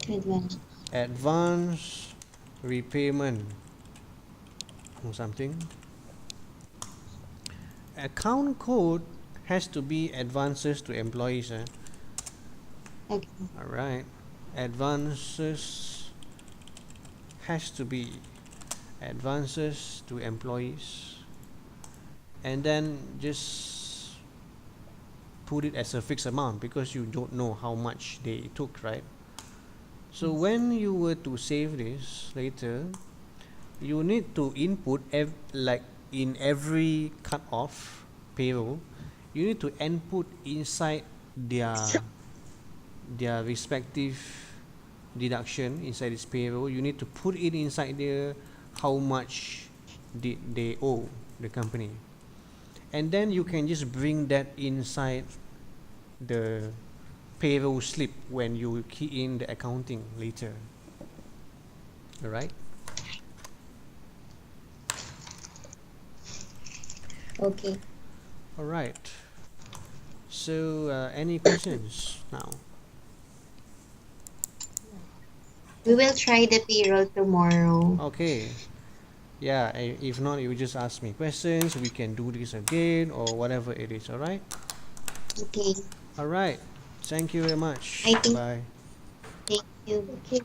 Advance. advance repayment or something. Account code has to be advances to employees. Okay. Alright, advances has to be advances to employees, and then just put it as a fixed amount because you don't know how much they took, right? So when you were to save this later, you need to input like in every cut off payroll, you need to input inside their respective deduction inside this payroll. You need to put it inside there how much did they owe the company, and then you can just bring that inside the payroll slip when you key in the accounting later. All right. Okay. All right. So any questions now? We will try the payroll tomorrow. Okay. Yeah, if not, you just ask me questions. We can do this again or whatever it is. All right. Okay. All right. Thank you very much. I think Bye. thank you. Okay.